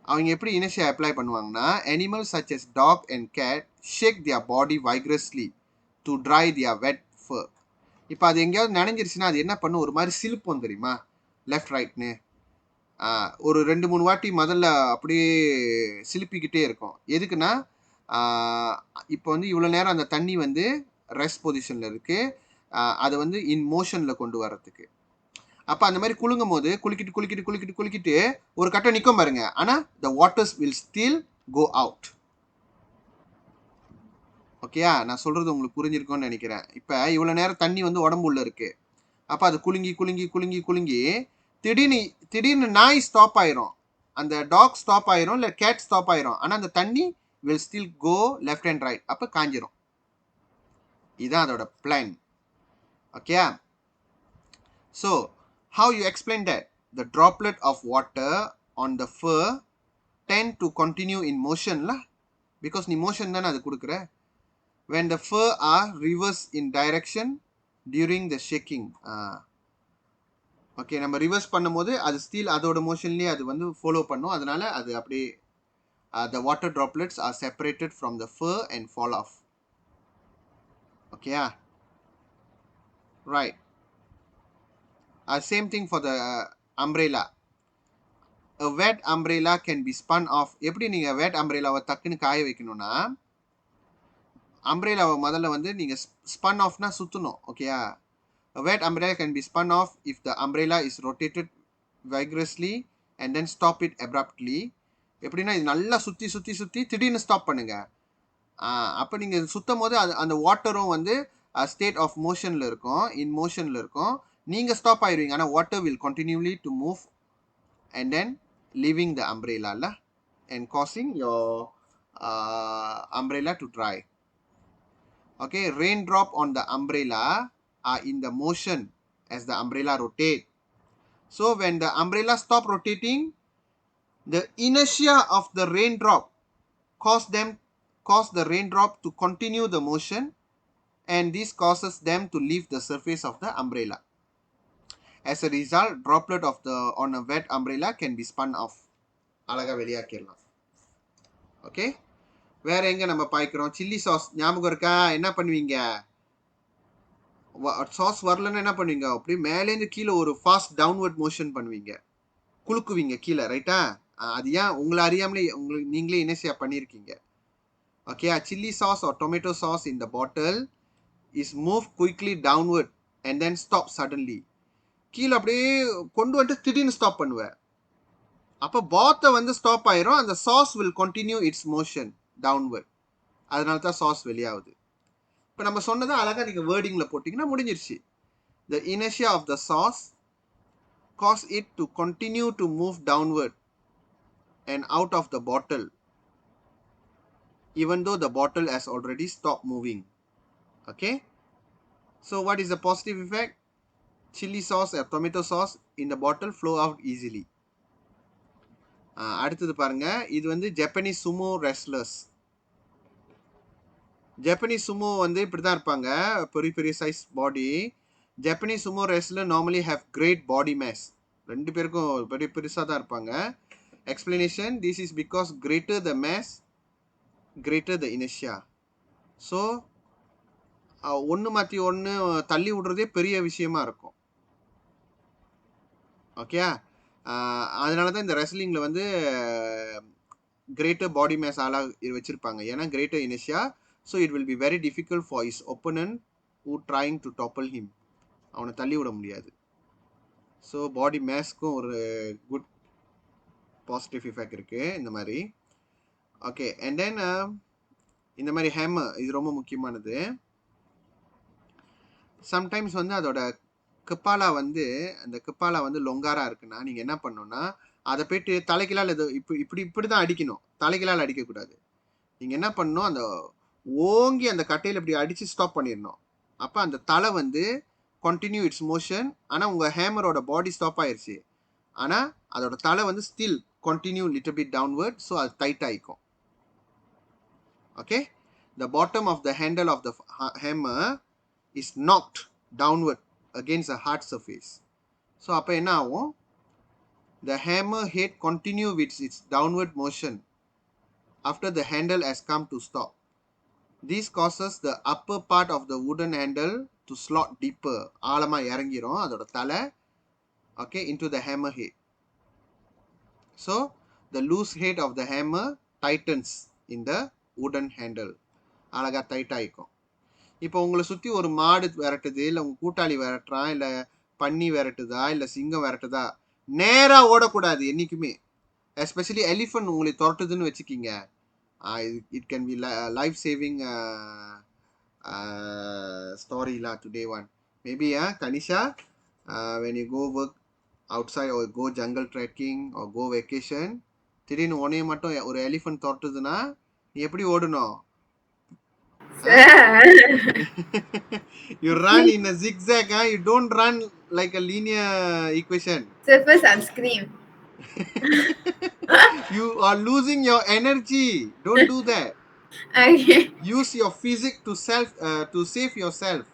அவங்க எப்படி இனர்ஷியா அப்ளை பண்ணுவாங்கன்னா, animals such as dog and cat shake their body vigorously to dry their wet fur. இப்போ அது எங்கேயாவது நனைஞ்சிருச்சுன்னா அது என்ன பண்ணும்? ஒரு மாதிரி சிலுப்போம் தெரியுமா, லெஃப்ட் ரைட்னு. ஒரு 2-3 வாட்டி முதல்ல அப்படியே சிலுப்பிக்கிட்டே இருக்கும். எதுக்குன்னா இப்போ வந்து இவ்வளோ நேரம் அந்த தண்ணி வந்து ரெஸ்ட் பொசிஷனில் இருக்குது. அதை வந்து இன் மோஷனில் கொண்டு வரத்துக்கு. அப்போ அந்த மாதிரி குலுங்கும் போது குலுக்கிட்டு ஒரு கட்டம் நிற்கும் பாருங்க. ஆனால் the waters will still go out. ஓகேயா? நான் சொல்கிறது உங்களுக்கு புரிஞ்சிருக்கும்னு நினைக்கிறேன். இப்போ இவ்வளோ நேரம் தண்ணி வந்து உடம்பு உள்ள இருக்குது. அப்போ அது குலுங்கி திடீர்னு நாய் ஸ்டாப் ஆயிரும். அந்த டாக் ஸ்டாப் ஆயிரும், இல்லை கேட் ஸ்டாப் ஆயிரும். ஆனால் அந்த தண்ணி will still go left and right. அப்போ காஞ்சிரும். இதுதான் அதோட பிளான். ஓகேயா? So how you explain that? The droplet of water on the fur tend to continue in motion lah, because நீ motion தானே அது கொடுக்குற. When the fur are reverse in direction during the shaking. Okay, நம்ம reverse பண்ணும்போது அது still அதோட மோஷன்லேயே அது வந்து ஃபாலோ பண்ணும். அதனால அது அப்படியே the water droplets are separated from the fur and fall off. Okay, right. Same thing for the umbrella. A wet umbrella can be spun off. எப்படி நீங்கள் wet umbrella டக்குன்னு காய வைக்கணும்னா, umbrella முதல்ல வந்து நீங்கள் spun offனா சுற்றணும். ஓகேயா? A wet umbrella can be spun off if the umbrella is rotated vigorously and then stop it abruptly. எப்படின்னா இது நல்லா சுற்றி திடீர்னு ஸ்டாப் பண்ணுங்க. அப்போ நீங்கள் சுற்றும் போது அந்த வாட்டரும் வந்து ஸ்டேட் ஆஃப் மோஷனில் இருக்கும், இன் மோஷனில் இருக்கும். நீங்கள் ஸ்டாப் ஆயிடுவீங்க. ஆனால் water will continuously to move and then leaving the umbrella and causing your umbrella to dry. Okay, raindrop on the umbrella are in the motion as the umbrella rotate. So when the umbrella stop rotating, the inertia of the raindrop cause the raindrop to continue the motion, and this causes them to leave the surface of the umbrella. As a result, droplet on a wet umbrella can be spun off. அழகா வெளியாக்கிடலாம். Okay, வேற எங்க நம்ம பாய்க்கிறோம்? Chilli sauce ஞாபகம் இருக்கா? என்ன பண்ணுவீங்க? Sauce வரலன்னு என்ன பண்ணுவீங்க? அப்படி மேலேருந்து கீழே ஒரு ஃபாஸ்ட் டவுன்வர்ட் மோஷன் பண்ணுவீங்க, குலுக்குவீங்க கீழே. ரைட்டா? அது ஏன் உங்களை அறியாமலே நீங்களே இனர்ஷியா பண்ணியிருக்கீங்க. Okay, chilli sauce or tomato sauce in the bottle is moved quickly downward and then stop suddenly. கீழே அப்படியே கொண்டு வந்துட்டு திடீர்னு ஸ்டாப் பண்ணுவேன். அப்போ பாத்தை வந்து ஸ்டாப் ஆயிரும். அந்த sauce will continue it's motion downward. அதனால தான் சாஸ் வெளியாகுது. இப்போ நம்ம சொன்னதை அழகாக நீங்கள் வேர்டிங்கில் போட்டிங்கன்னா முடிஞ்சிருச்சு. The inertia of the sauce cause it to continue to move downward and out of the bottle, even though the bottle has already stopped moving. Okay? So what is the positive effect? Chili sauce or tomato sauce in the bottle flow out easily. அடுத்தது பாருங்க, இது வந்து Japanese sumo wrestlers. Japanese sumo வந்து இப்படி தான் இருப்பாங்க, பெரிய size body. Japanese sumo wrestler normally have great body mass. ரெண்டு பேருக்கும் பெருசாக தான் இருப்பாங்க. Explanation: this is because greater the mass greater the inertia. So ஒன்று மாற்றி ஒன்று தள்ளி விடுறதே பெரிய விஷயமா இருக்கும். ஓகே, அதனால தான் இந்த ரெஸ்லிங்கில் வந்து கிரேட்டர் பாடி மேஸ் ஆளாக வச்சுருப்பாங்க. ஏன்னா greater inertia. So it will be very difficult for his opponent who trying to topple him. அவனை தள்ளி விட முடியாது. ஸோ பாடி மேஸ்க்கும் ஒரு குட் பாசிட்டிவ் எஃபெக்ட் இருக்குது இந்த மாதிரி. ஓகே, அண்ட் தென் இந்த மாதிரி ஹேமர், இது ரொம்ப முக்கியமானது. சம்டைம்ஸ் வந்து அதோட கப்பாலா வந்து லொங்காராக இருக்குன்னா நீங்கள் என்ன பண்ணணும்னா, அதை போய்ட்டு தலைக்கிலால் இது இப்படி தான் அடிக்கணும். தலைக்கிலால் அடிக்கக்கூடாது. நீங்கள் என்ன பண்ணணும், அந்த ஓங்கி அந்த கட்டையில் இப்படி அடித்து ஸ்டாப் பண்ணிடணும். அப்போ அந்த தலை வந்து கண்டினியூ இட்ஸ் மோஷன். ஆனால் உங்கள் ஹேமரோட பாடி ஸ்டாப் ஆயிடுச்சு. ஆனால் அதோட தலை வந்து still continue little bit downward. So அது டைட் ஆகிக்கும். Okay, the bottom of the handle of the hammer is knocked downward against a hard surface. So அப்போ என்ன ஆகும்? The hammer head continue with its downward motion after the handle has come to stop. This causes the upper part of the wooden handle to slot deeper. ஆழமா இறங்கிரும் அதோட தலை. Okay, into the hammer head. So the loose head of the hammer tightens in the wooden handle. அழகா tight ஆயிக்கும். இப்போ உங்களை சுற்றி ஒரு மாடு விரட்டுது, இல்லை உங்கள் கூட்டாளி விரட்டுறான், இல்லை பன்னி விரட்டுதா, இல்லை சிங்கம் விரட்டுதா, நேராக ஓடக்கூடாது என்றைக்குமே. எஸ்பெஷலி எலிஃபண்ட் உங்களை துரட்டுதுன்னு வச்சுக்கிங்க, it can be life saving story la today one. Maybe Kanisha, when you go work outside or go jungle trekking or go vacation, திடீர்னு உனைய மட்டும் ஒரு எலிஃபண்ட் துரட்டுதுன்னா நீ எப்படி ஓடணும்? Sir. You run in a zigzag, you don't run like a linear equation. Sir, first I'll scream. You are losing your energy. Don't do that. Okay. Use your physics to save yourself.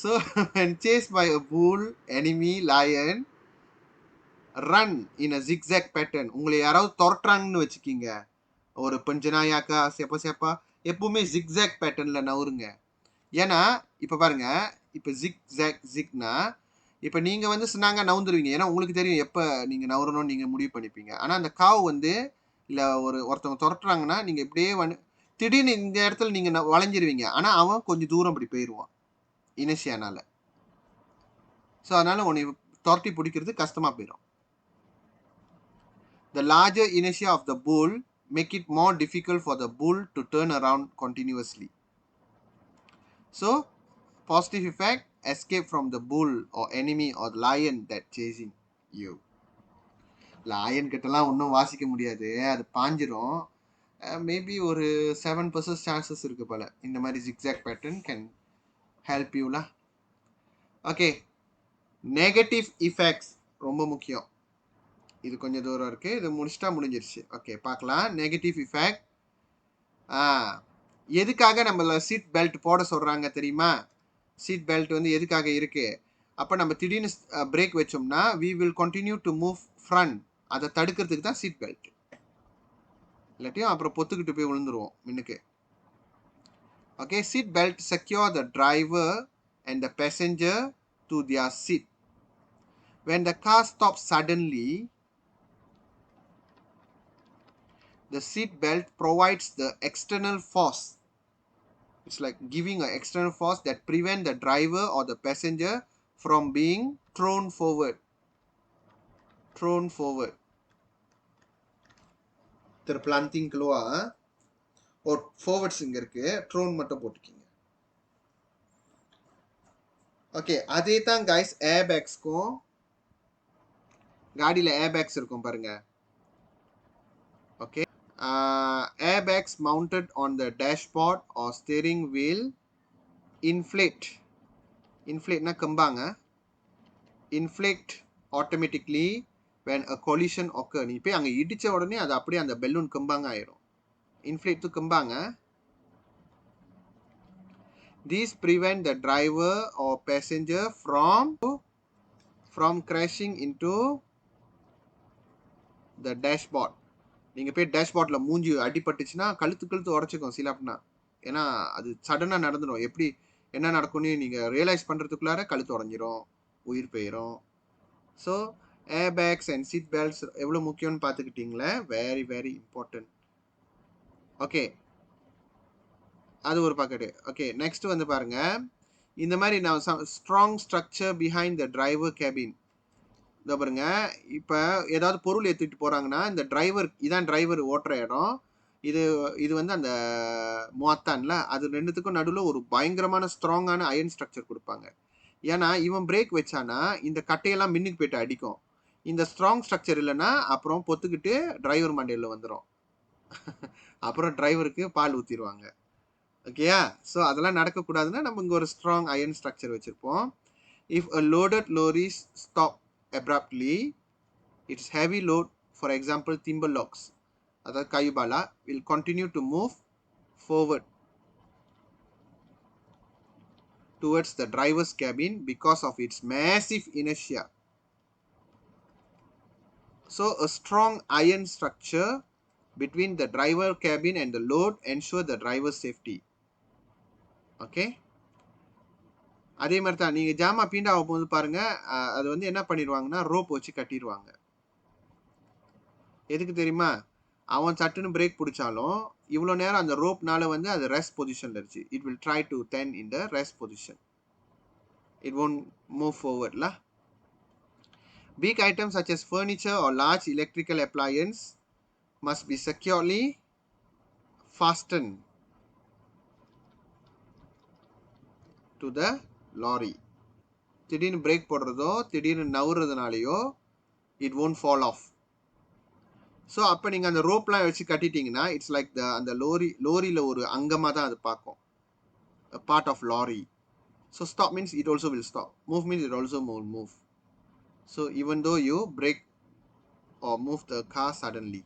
So when chased by a bull, enemy, lion, run in a zigzag pattern. உங்களை யாராவது துரட்டுறாங்கன்னு வச்சுக்கிங்க, ஒரு பஞ்சனாயாக்கா செப்பா எப்பவுமே zigzag பேட்டர்னில் நவுருங்க. ஏன்னா இப்போ பாருங்க, இப்போ ஜிக்னா இப்போ நீங்கள் வந்து சொன்னாங்க நவுந்துருவீங்க, ஏன்னா உங்களுக்கு தெரியும் எப்போ நீங்கள் நவுறணும்னு நீங்கள் முடிவு பண்ணிப்பீங்க. ஆனால் அந்த காவு வந்து இல்லை ஒருத்தவங்க துரட்டுறாங்கன்னா நீங்கள் இப்படியே திடீர்னு இந்த இடத்துல நீங்கள் வளைஞ்சிருவீங்க, ஆனால் அவன் கொஞ்சம் தூரம் இப்படி போயிடுவான் இனர்ஷியானால. ஸோ அதனால உன்னை துரட்டி பிடிக்கிறது கஷ்டமாக போயிடும். The larger inertia of the bull make it more difficult for the bull to turn around continuously. So, positive effect, escape from the bull or enemy or lion that chasing you. Lion கிட்டலாம் ஒன்றும் வாசிக்க முடியாது, அது பாஞ்சிரும். Maybe ஒரு 7% chances இருக்கு போல. இந்த மாதிரி ஜிக்ஸாக் பேட்டர்ன் கேன் ஹெல்ப் யூலா. ஓகே, நெகட்டிவ் இஃபெக்ட்ஸ் ரொம்ப முக்கியம். இது கொஞ்சம் தூரம் இருக்குது, இது முடிச்சிட்டா முடிஞ்சிருச்சு. ஓகே, பார்க்கலாம். நெகட்டிவ் இஃபெக்ட், எதுக்காக நம்மள சீட் பெல்ட் போட சொல்கிறாங்க தெரியுமா? சீட் பெல்ட் வந்து எதுக்காக இருக்குது? அப்போ நம்ம திடீர்னு பிரேக் வச்சோம்னா we will continue to move front. அதை தடுக்கிறதுக்கு தான் சீட் பெல்ட். இல்லாட்டியும் அப்புறம் பொத்துக்கிட்டு போய் விழுந்துருவோம் முன்னுக்கு. Okay, seat belt secure the driver and the passenger to their seat. When the car stops suddenly, the seat belt provides the external force. It's like giving an external force that prevent the driver or the passenger from being thrown forward. Planting keluar or forwards இங்க இருக்கு, thrown மட்டும் போட்டுக்கீங்க. Okay, அதே தான் guys airbagsக்கும். காடியில் airbags இருக்கும் பாருங்க. Okay, airbags mounted on the dashboard or steering wheel inflate na கம்பாங்க, inflate automatically when a collision occur. நீ போய் அங்கே இடிச்ச உடனே அது அப்படியே அந்த பெலூன் கம்பாங்க ஆயிரும். inflate to கம்பாங்க. These prevent the driver or passenger from crashing into the dashboard. நீங்கள் போய் டேஷ்போர்டில் மூஞ்சி அடிபட்டுச்சுன்னா கழுத்து உடச்சிக்கும் சிலாப்னா. ஏன்னா அது சடனாக நடந்துடும். எப்படி என்ன நடக்கும்னு நீங்கள் ரியலைஸ் பண்ணுறதுக்குள்ளார கழுத்து உடஞ்சிரும், உயிர் போயிடும். So airbags and seat belts எவ்வளோ முக்கியம்னு பார்த்துக்கிட்டிங்களே, வெரி வெரி இம்பார்ட்டன்ட். ஓகே, அது ஒரு பாக்கெட்டு. ஓகே, நெக்ஸ்ட் வந்து பாருங்க, இந்த மாதிரி நான் strong structure behind the driver cabin. இதோ பாருங்க, இப்போ ஏதாவது பொருள் ஏற்றிட்டு போகிறாங்கன்னா இந்த டிரைவர், இதான் டிரைவர் ஓட்டுற இடம், இது வந்து அந்த முவாத்தான்ல, அது ரெண்டுத்துக்கும் நடுவில் ஒரு பயங்கரமான ஸ்ட்ராங்கான அயன் ஸ்ட்ரக்சர் கொடுப்பாங்க. ஏன்னா இவன் பிரேக் வச்சானா இந்த கட்டையெல்லாம் மின்னுக்கு போயிட்டு அடிக்கும். இந்த ஸ்ட்ராங் ஸ்ட்ரக்சர் இல்லைன்னா அப்புறம் பொத்துக்கிட்டு டிரைவர் மண்டையில் வந்துடும். அப்புறம் டிரைவருக்கு பால் ஊற்றிடுவாங்க. ஓகேயா? ஸோ அதெல்லாம் நடக்கக்கூடாதுன்னா நம்ம இங்கே ஒரு ஸ்ட்ராங் அயன் ஸ்ட்ரக்சர் வச்சுருப்போம். If a loaded lorries stop abruptly, its heavy load, for example timber logs, அதாவது கைபாலா, will continue to move forward towards the driver's cabin because of its massive inertia. So a strong iron structure between the driver cabin and the load ensure the driver's safety. Okay, அதே மாதிரி தான் நீங்கள் ஜாமா பீண்டாக போது பாருங்கள், அது வந்து என்ன பண்ணிடுவாங்கன்னா ரோப் வச்சு கட்டிடுவாங்க. எதுக்கு தெரியுமா? அவன் சட்டுன்னு பிரேக் பிடிச்சாலும் இவ்வளோ நேரம் அந்த ரோப்னால வந்து அது ரெஸ்ட் பொசிஷனில் இருந்துச்சு. It will try to ten in the rest position. It won't move forward lah. Big items such as furniture or large electrical appliance must be securely fastened to the lorry. திடீர்னு break போடுறதோ திடீர்னு நவுறதுனாலையோ it won't fall off. So அப்போ நீங்கள் அந்த ரோப்லாம் வச்சு கட்டிட்டீங்கன்னா it's like அந்த லோரியில் ஒரு அங்கமாக தான் அது பார்க்கும், part of lorry. So stop means it also will stop, move means it also will move. So even though you brake or move the car suddenly.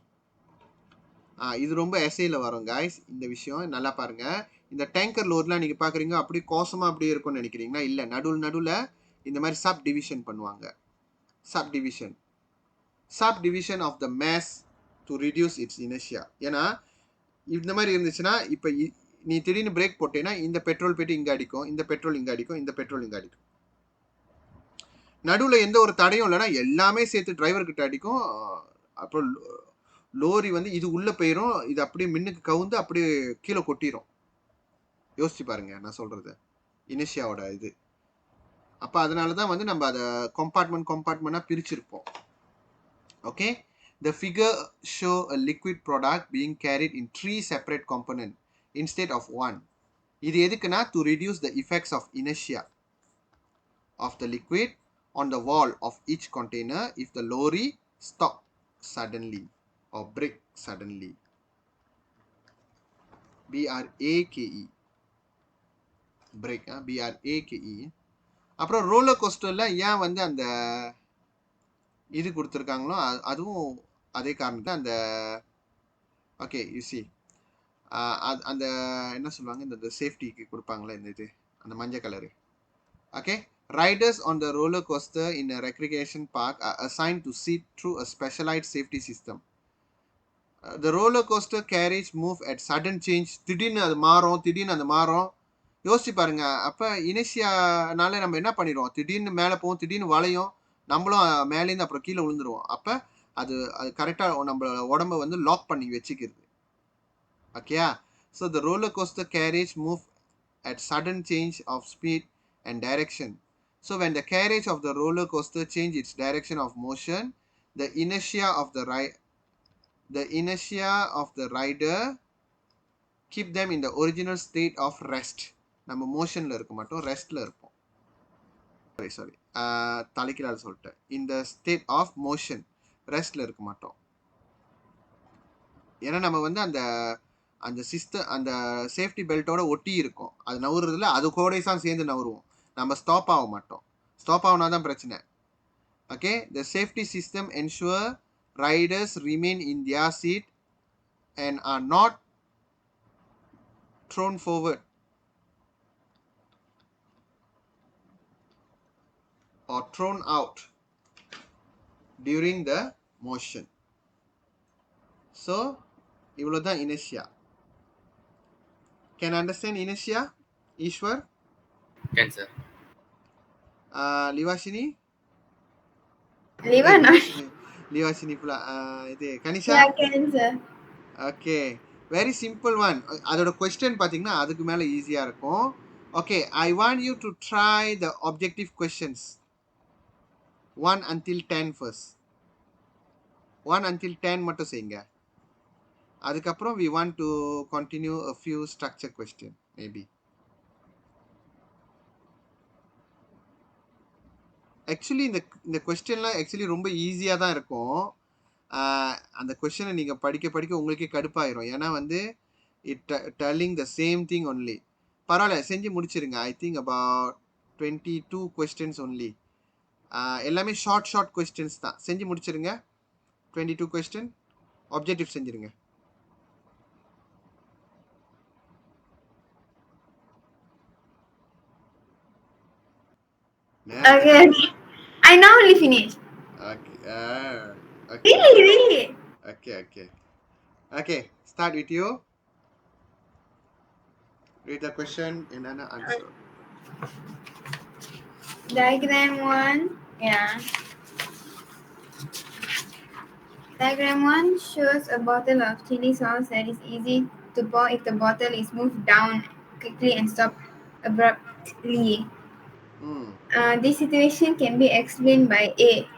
இது ரொம்ப எஸ்ஐயில் வரும் காய்ஸ். இந்த விஷயம் நல்லா பாருங்கள். இந்த டேங்கர் லோர்லாம் நீங்கள் பார்க்குறீங்க அப்படியே கோசமாக அப்படியே இருக்கும்னு நினைக்கிறீங்கன்னா இல்லை, நடுவில் இந்த மாதிரி சப் டிவிஷன் பண்ணுவாங்க. Sub division of the mass to reduce its inertia. ஏன்னா இந்த மாதிரி இருந்துச்சுன்னா இப்போ நீ திடீர்னு பிரேக் போட்டேன்னா இந்த பெட்ரோல் போய்ட்டு இங்கே அடிக்கும், இந்த பெட்ரோல் இங்கே அடிக்கும், இந்த பெட்ரோல் இங்கே அடிக்கும். நடுவில் எந்த ஒரு தடையும் இல்லைன்னா எல்லாமே சேர்த்து டிரைவர்கிட்ட அடிக்கும். அப்புறம் லோரி வந்து இது உள்ளே போயிடும், இது அப்படியே மின்னுக்கு கவுந்து அப்படியே கீழே கொட்டிடும். யோசிச்சு பாருங்க நான் சொல்கிறது இனர்ஷியாவோட இது. அப்போ அதனால தான் வந்து நம்ம அதை கம்பார்ட்மெண்ட்டாக பிரிச்சிருப்போம். Okay, the figure show a liquid product being carried in 3 separate components instead of 1. இது எதுக்குன்னா to reduce the effects of inertia of the liquid on the wall of each container if the lorry stop suddenly or brake suddenly. brake brake brake. அப்புறம் roller கோஸ்டர்ல ஏன் வந்து அந்த இது கொடுத்துருக்காங்களோ அதுவும் அதே காரணம் அந்த ஓகே யூ சி அந்த என்ன சொல்லுவாங்க இந்த சேஃப்டிக்கு கொடுப்பாங்களே இந்த இது அந்த மஞ்சள் colour. Okay, riders on the roller coaster in a recreation park are assigned to seat through a specialised safety system. The roller coaster carriage move at sudden change. திடீர்னு அது மாறும். யோசிச்சு பாருங்க. அப்போ இனர்ஷியானால நம்ம என்ன பண்ணிடுவோம், திடீர்னு மேலே போவோம், திடீர்னு வளையும், நம்மளும் மேலேருந்து அப்புறம் கீழே விழுந்துருவோம். அப்போ அது கரெக்டாக நம்மளோட உடம்பை வந்து லாக் பண்ணி வச்சுக்கிறது. ஓகேயா? So the roller coaster carriage move at sudden change of speed and direction. So when the carriage of the roller coaster change its direction of motion, the inertia of the rider keep them in the original state of rest. நம்ம மோஷன்ல இருக்க மாட்டோம், ரெஸ்ட்ல இருப்போம். Sorry தலைக்கீழால் சொல்லிட்டேன். இந்த state of motion, ரெஸ்ட்ல இருக்க மாட்டோம். ஏன்னா நம்ம வந்து அந்த சிஸ்டம் அந்த சேஃப்டி பெல்ட்டோட ஒட்டி இருக்கும். அது நவுறதுல அது கோடைஸாக சேர்ந்து நவுருவோம். நம்ம ஸ்டாப் ஆக மாட்டோம். ஸ்டாப் ஆகுனா தான் பிரச்சனை. Okay, the safety system ensure riders remain in their seat and are not thrown forward or thrown out during the motion. So இவ்வளோதான் inertia. Can understand inertia, Ishwar? Can, sir. Livashini? Livashini pula. இது Kanisha? Yeah, can sir. Okay, very simple one. அதோட question பார்த்தீங்கன்னா அதுக்கு மேலே ஈஸியாக இருக்கும். Okay, I want you to try the objective questions 1 until 10 first. 1 until 10 மட்டும் செய்யுங்க. அதுக்கப்புறம் we want to continue a few structure question maybe. Actually இந்த கொஸ்டின்லாம் ஆக்சுவலி ரொம்ப ஈஸியாக தான் இருக்கும். அந்த கொஸ்டினை நீங்கள் படிக்க உங்களுக்கே கடுப்பாயிரும். ஏன்னா வந்து it telling the same thing only. பரவாயில்ல, செஞ்சு முடிச்சிருங்க. I think about 22 questions only. எல்லாமே ஷார்ட் கொஸ்டின்ஸ் தான். செஞ்சு முடிச்சிருங்க. 22 கொஸ்டின் ஆப்ஜெக்டிவ் செஞ்சிருங்க. Okay. I now only finished. Okay. Really? Okay. Start with you. Read the question and then answer. Diagram 1. Yeah. Diagram 1 shows a bottle of chili sauce that is easy to pour if the bottle is moved down quickly and stopped abruptly. Hmm. This situation can be explained by A.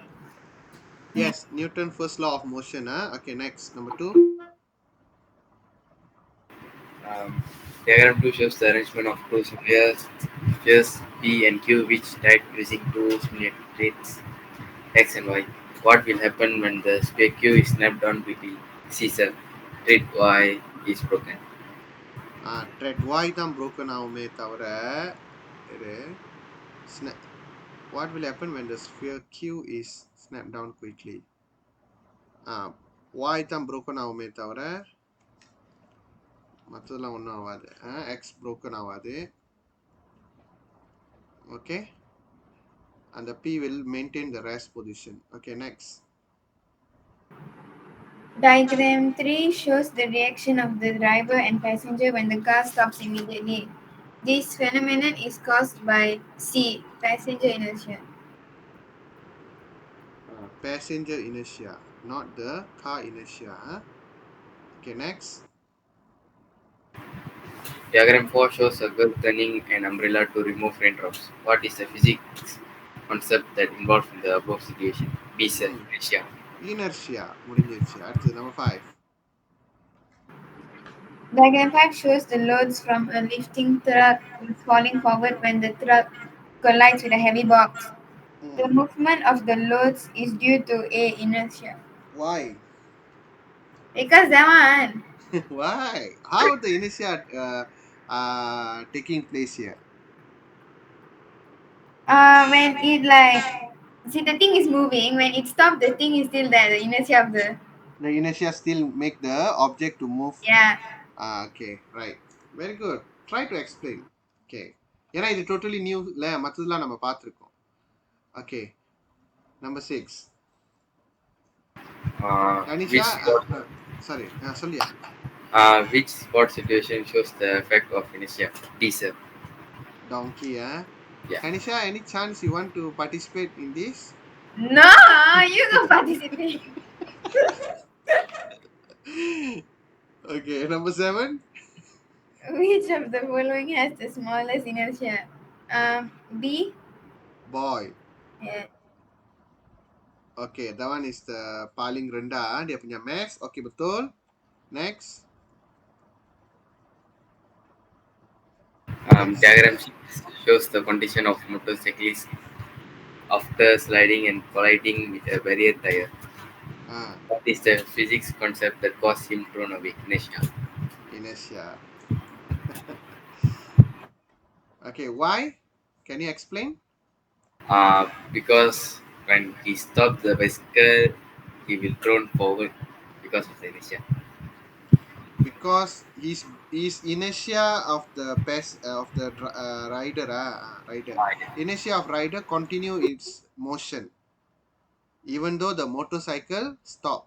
Yes, Newton first law of motion. Okay, next. Number two. Um, Diagram 2 shows the arrangement of two spheres P and Q which tied using two simulates X and Y. What will happen when the sphere Q is snapped on quickly? C sir. Thread Y is broken. Thread Y தான் broken ஆகுமே தவிர இரு. What will happen when the sphere Q is snapped down quickly? Y தான் broken ஆகுமே தவிர மற்றதெல்லாம் ஒன்றும் ஆகாது. X broken ஆகாது. Okay. And the P will maintain the rest position. Okay, next. Diagram 3 shows the reaction of the driver and passenger when the car stops immediately. This phenomenon is caused by C. Passenger inertia. Passenger inertia, not the car inertia. Okay, next. Diagram 4 shows a girl turning an umbrella to remove raindrops. What is the physics concept that involved in the above situation? B sir. Hmm. Inertia. Inertia முடிஞ்சிருச்சு. அடுத்தது number 5. Diagram 5 shows the loads from a lifting truck is falling forward when the truck collides with a heavy box. The Hmm. movement of the loads is due to A. Inertia. Why? Because that one, Why? How the inertia taking place here? when it like, see the thing is moving, when it stops, the thing is still there, the inertia of the, The inertia still make the object to move. yeah. Okay, right. Very good. Try to explain. Okay. ஏன்னா இது totally new ல மற்றதெல்லாம் நம்ம பார்த்துருக்கோம். Okay. Number 6. Which Tanisha, sport? sorry, சொல்லியா? Which sport situation shows the effect of inertia? D sir. Donkey, Yeah. Tanisha, any chance you want to participate in this? No, you go participate. Okay, number 7. Which of the following has the smallest inertia? B. Boy. Yeah. Okay, that one is the paling rendah. Dia punya max. Okay, betul. Next. Next. Diagram 6 shows the condition of motorcyclist after sliding and colliding with a barrier tire. Ah, What is the physics concept that caused him to run away? Inertia. inertia. Okay, why? Can you explain? Because when he stopped the bicycle, he will thrown forward because of the inertia. Because his inertia of the rider, rider. Yeah. Inertia of rider continue its motion even though the motorcycle stop.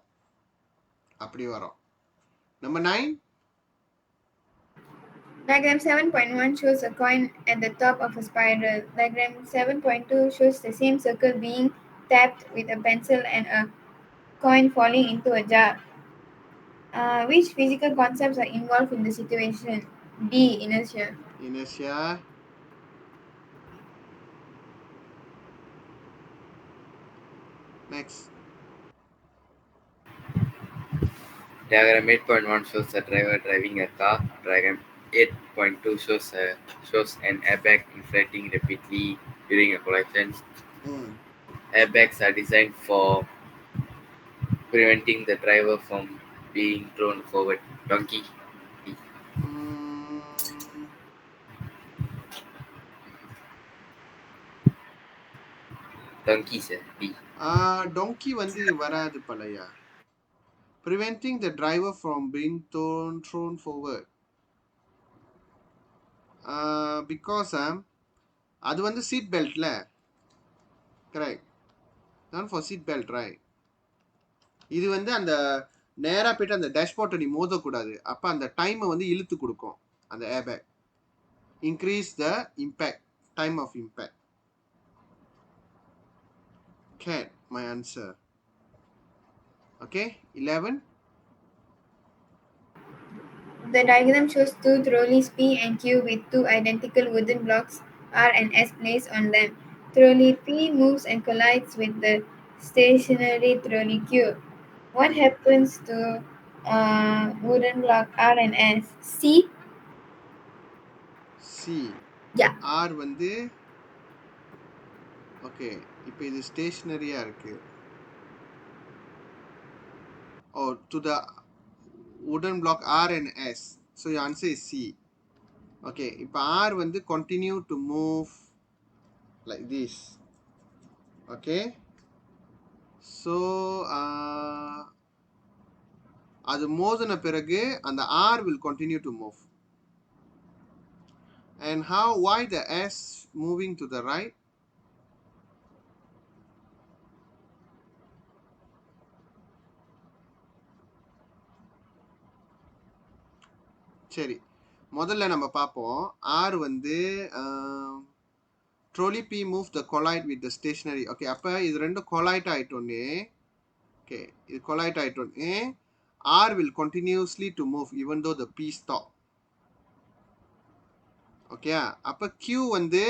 அப்படி வரும். Number 9. Diagram 7.1 shows a coin at the top of a spiral. Diagram 7.2 shows the same circle being tapped with a pencil and a coin falling into a jar. Which physical concepts are involved in the situation? D. Inertia. Inertia. Next. Diagram 8.1 shows a driver driving a car. Diagram 8.2 shows an airbag inflating rapidly during a collision. Mm. Airbags are designed for preventing the driver from being thrown forward. Donkey. D. Mm. Donkey sir. D. Donkey வந்து வராது பழையா. Preventing the driver from being thrown forward. Because அது வந்து seat beltல. Correct. Not for seat belt, right? இது வந்து அந்த நேரா போயிட்டு அந்த டேஷ்போர்ட்டை நீ மோதக்கூடாது. அப்ப அந்த டைமை வந்து இழுத்து கொடுக்கும் அந்த airbag. Increase the impact, time of impact. Cat, my answer. Okay, 11. The diagram shows two trolleys P and Q with two identical wooden blocks R and S placed on them. Trolley P moves and collides with the stationary trolley Q. What Hmm. happens to wooden block R and S? C. C. Yeah. R வந்து okay இப்போ இது ஸ்டேஷனரியா இருக்கு. Oh, to the wooden block R and S. So your answer is C. Okay, இப்போ R வந்து continue to move like this. Okay, so அது மோதின பிறகு அந்த R will continue to move. And why the S moving to the right? சரி, முதல்ல நம்ம பார்ப்போம். R வந்து trolley P move the collide with the stationary. Okay, அப்ப இது ரெண்டும் collide ஆயிட்டோன்னே, okay, இது collide ஆயிட்டோன்னே R will continuously to move even though the P stop. Okay, அப்ப Q வந்து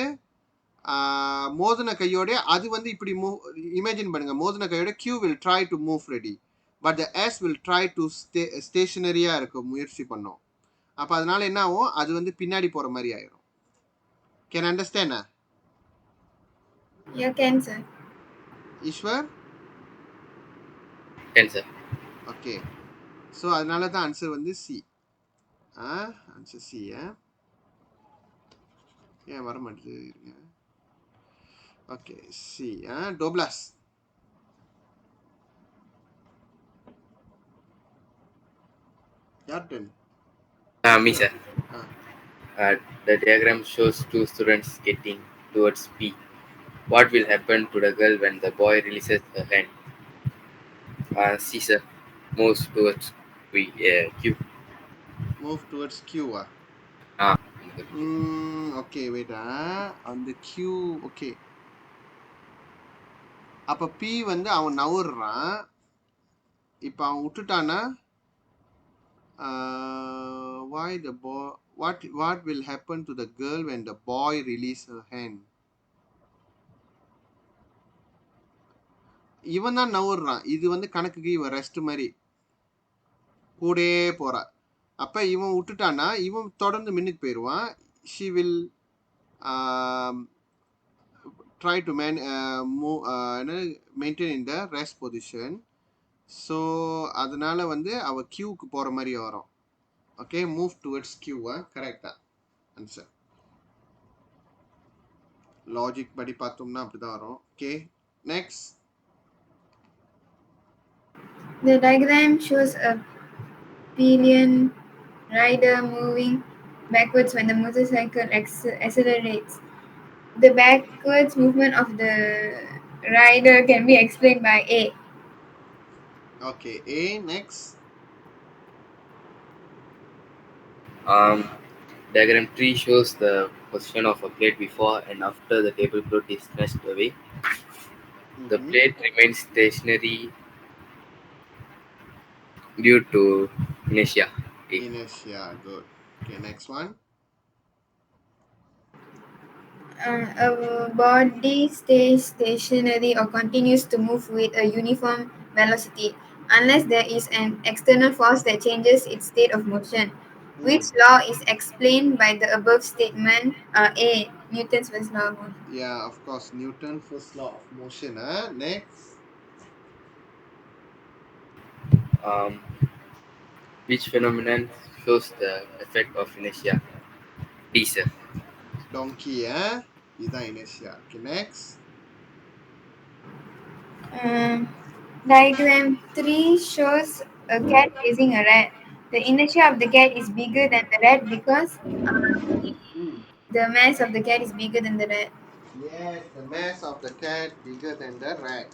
மோதின கையோட அது வந்து இப்படி மூவ் இமேஜின் பண்ணுங்க. மோதின கையோட Q will try to move ready, but the S will try to ஸ்டேஷனரியா இருக்க முயற்சி பண்ணும். அப்ப அதனால என்ன ஆகும், அது வந்து பின்னாடி போற மாதிரி ஆயிரும். Can understand? Yeah, can sir. Eswar? Cancer. Okay, so அதனால தான் ஆன்சர் வந்து சி. Answer C. ஏன் வர மாட்டேது, இருங்க. Okay, C. டோப்ளாஸ். யார் then? Me, sir. The diagram shows two students getting towards P. What will happen to the girl when the boy releases her hand? C, sir. Moves towards Q. Move towards கியூவா? Ah, okay, வெயிட்டா. அந்த Q, okay. அப்ப B வந்து அவன் நவுறான். இப்ப அவன் விட்டுட்டானா, why the boy, what will happen to the girl when the boy release her hand? இவன் தான் நவுறான். இது வந்து கணக்குக்கு இவன் ரெஸ்ட் மாதிரி கூடே போறா. அப்ப இவன் விட்டுட்டானா இவன் தொடர்ந்து மின்னுக்கு போயிடுவான். she will try to maintain in the rest position. ஸோ அதனால வந்து அவ கியூக்கு போற மாதிரி வரும். ஓகே, மூவ் டுவர்ட்ஸ் கியூவா? கரெக்டா ஆன்சர். லாஜிக் படி பார்த்தோம்னா அப்படிதான் வரும். Okay, next. The diagram shows a pillion rider moving backwards when the motorcycle accelerates. The backwards movement of the rider can be explained by A. Okay, A. Next. Diagram 3 shows the position of a plate before and after the tablecloth is snatched away. The plate remains stationary due to inertia. A. Inertia, good. Okay, next one. A body stays stationary or continues to move with a uniform velocity unless there is an external force that changes its state of motion. Which law is explained by the above statement? A. Newton's first law of motion. Yeah, of course, Newton first law of motion. Next. Um, which phenomenon shows the effect of inertia? D, sir. Donkey. இதுதான் inertia. Okay, next. Um, Diagram 3 shows a cat chasing a rat. The inertia of the cat is bigger than the rat because the mass of the cat is bigger than the rat. Yes, the mass of the cat bigger than the rat.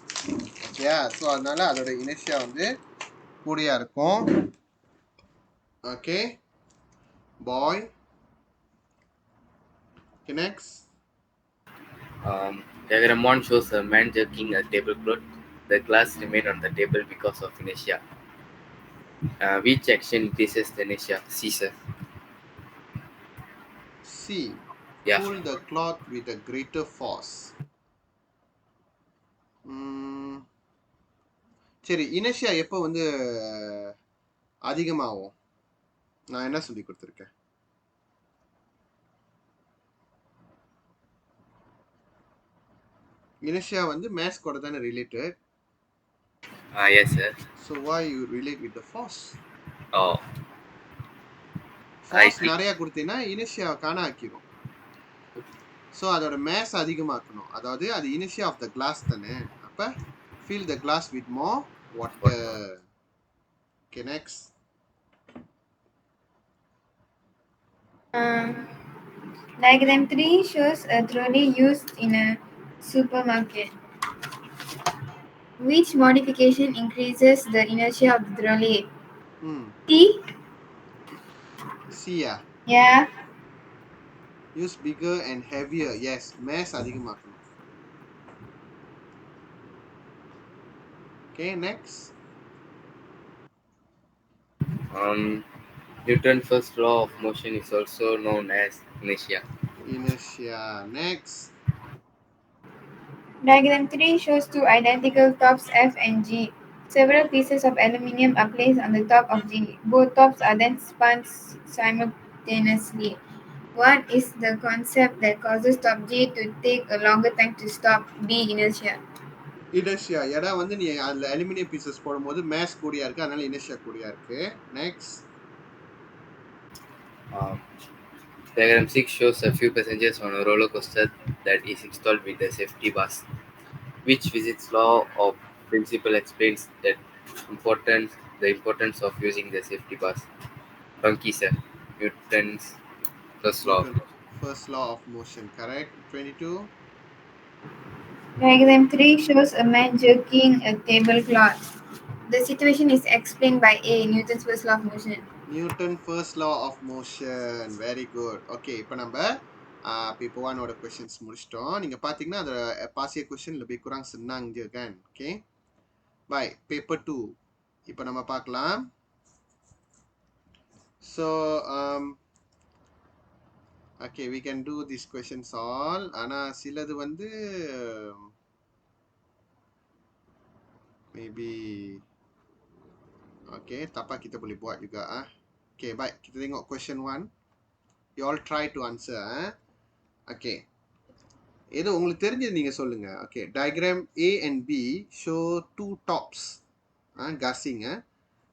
Okay, so அதனால அதோட inertia வந்து கூடியா இருக்கும். Okay, boy. Okay, next. Diagram 1 shows a man jerking a tablecloth. The glass remain on the table because of inertia. Which action increases the inertia? C, sir. C. Yeah. Pull the cloth with a greater force. ம், சரி inertia எப்போ வந்து அதிகமாகும்? நான் என்ன சொல்லி கொடுத்துருக்கேன்? Inertia வந்து மேஸ் கூட தானே related. Yes, sir. So why you relate with the force? Oh, I Phars think. நிறைய கொடுத்தீங்கன்னா இனர்ஷியாவை காண ஆக்கிரும். ஸோ அதோட மேஸ் அதிகமாக்கணும். அதாவது அது இனிஷியா ஆஃப் த கிளாஸ் தானே. அப்போ fill the glass with more What? Water. Okay next. Diagram 3 shows a trolley used in a supermarket. Which modification increases the inertia of the trolley? ம் T? சியா. Yeah. Use bigger and heavier. Yes, mass அதிகமாக்கணும். Okay next. Um, Newton's first law of motion is also known as inertia. Inertia. Next. Diagram 3 shows two identical tops F and G. Several pieces of aluminium are placed on the top of G. Both tops are then spun simultaneously. What is the concept that causes top G to take a longer time to stop? B. Inertia. Inertia. ஏன்னா வந்து நீ அதில் aluminium pieces போடும்போது maze கூடியா இருக்கு, அதனால inertia கூடியா இருக்கு. Next. Um, Diagram 6 shows a few passengers on a roller coaster that is installed with the safety bars. Which physics law or principle explains the importance of using the safety bars? Donkey, sir. Newton's first law. Newton first law of motion. Correct. 22. Diagram 3 shows a man jerking a tablecloth. The situation is explained by A. Newton's first law of motion. Newton first law of motion. Very good. Okay, இப்போ நம்ம paper ஒனோட questions முடிச்சிட்டோம். நீங்கள் பார்த்தீங்கன்னா அதோட பாசிய question lebih kurang senang je kan. Okay bye. Paper 2 இப்போ நம்ம பார்க்கலாம். So okay we can do these questions all. ஆனால் சிலது வந்து maybe okay tapa kita boleh buat juga Okay, baik, kita tengok question 1. You all try to answer Okay. ஏதோ உங்களுக்கு தெரிஞ்சது நீங்க சொல்லுங்க. Okay, diagram A and B show two tops gassing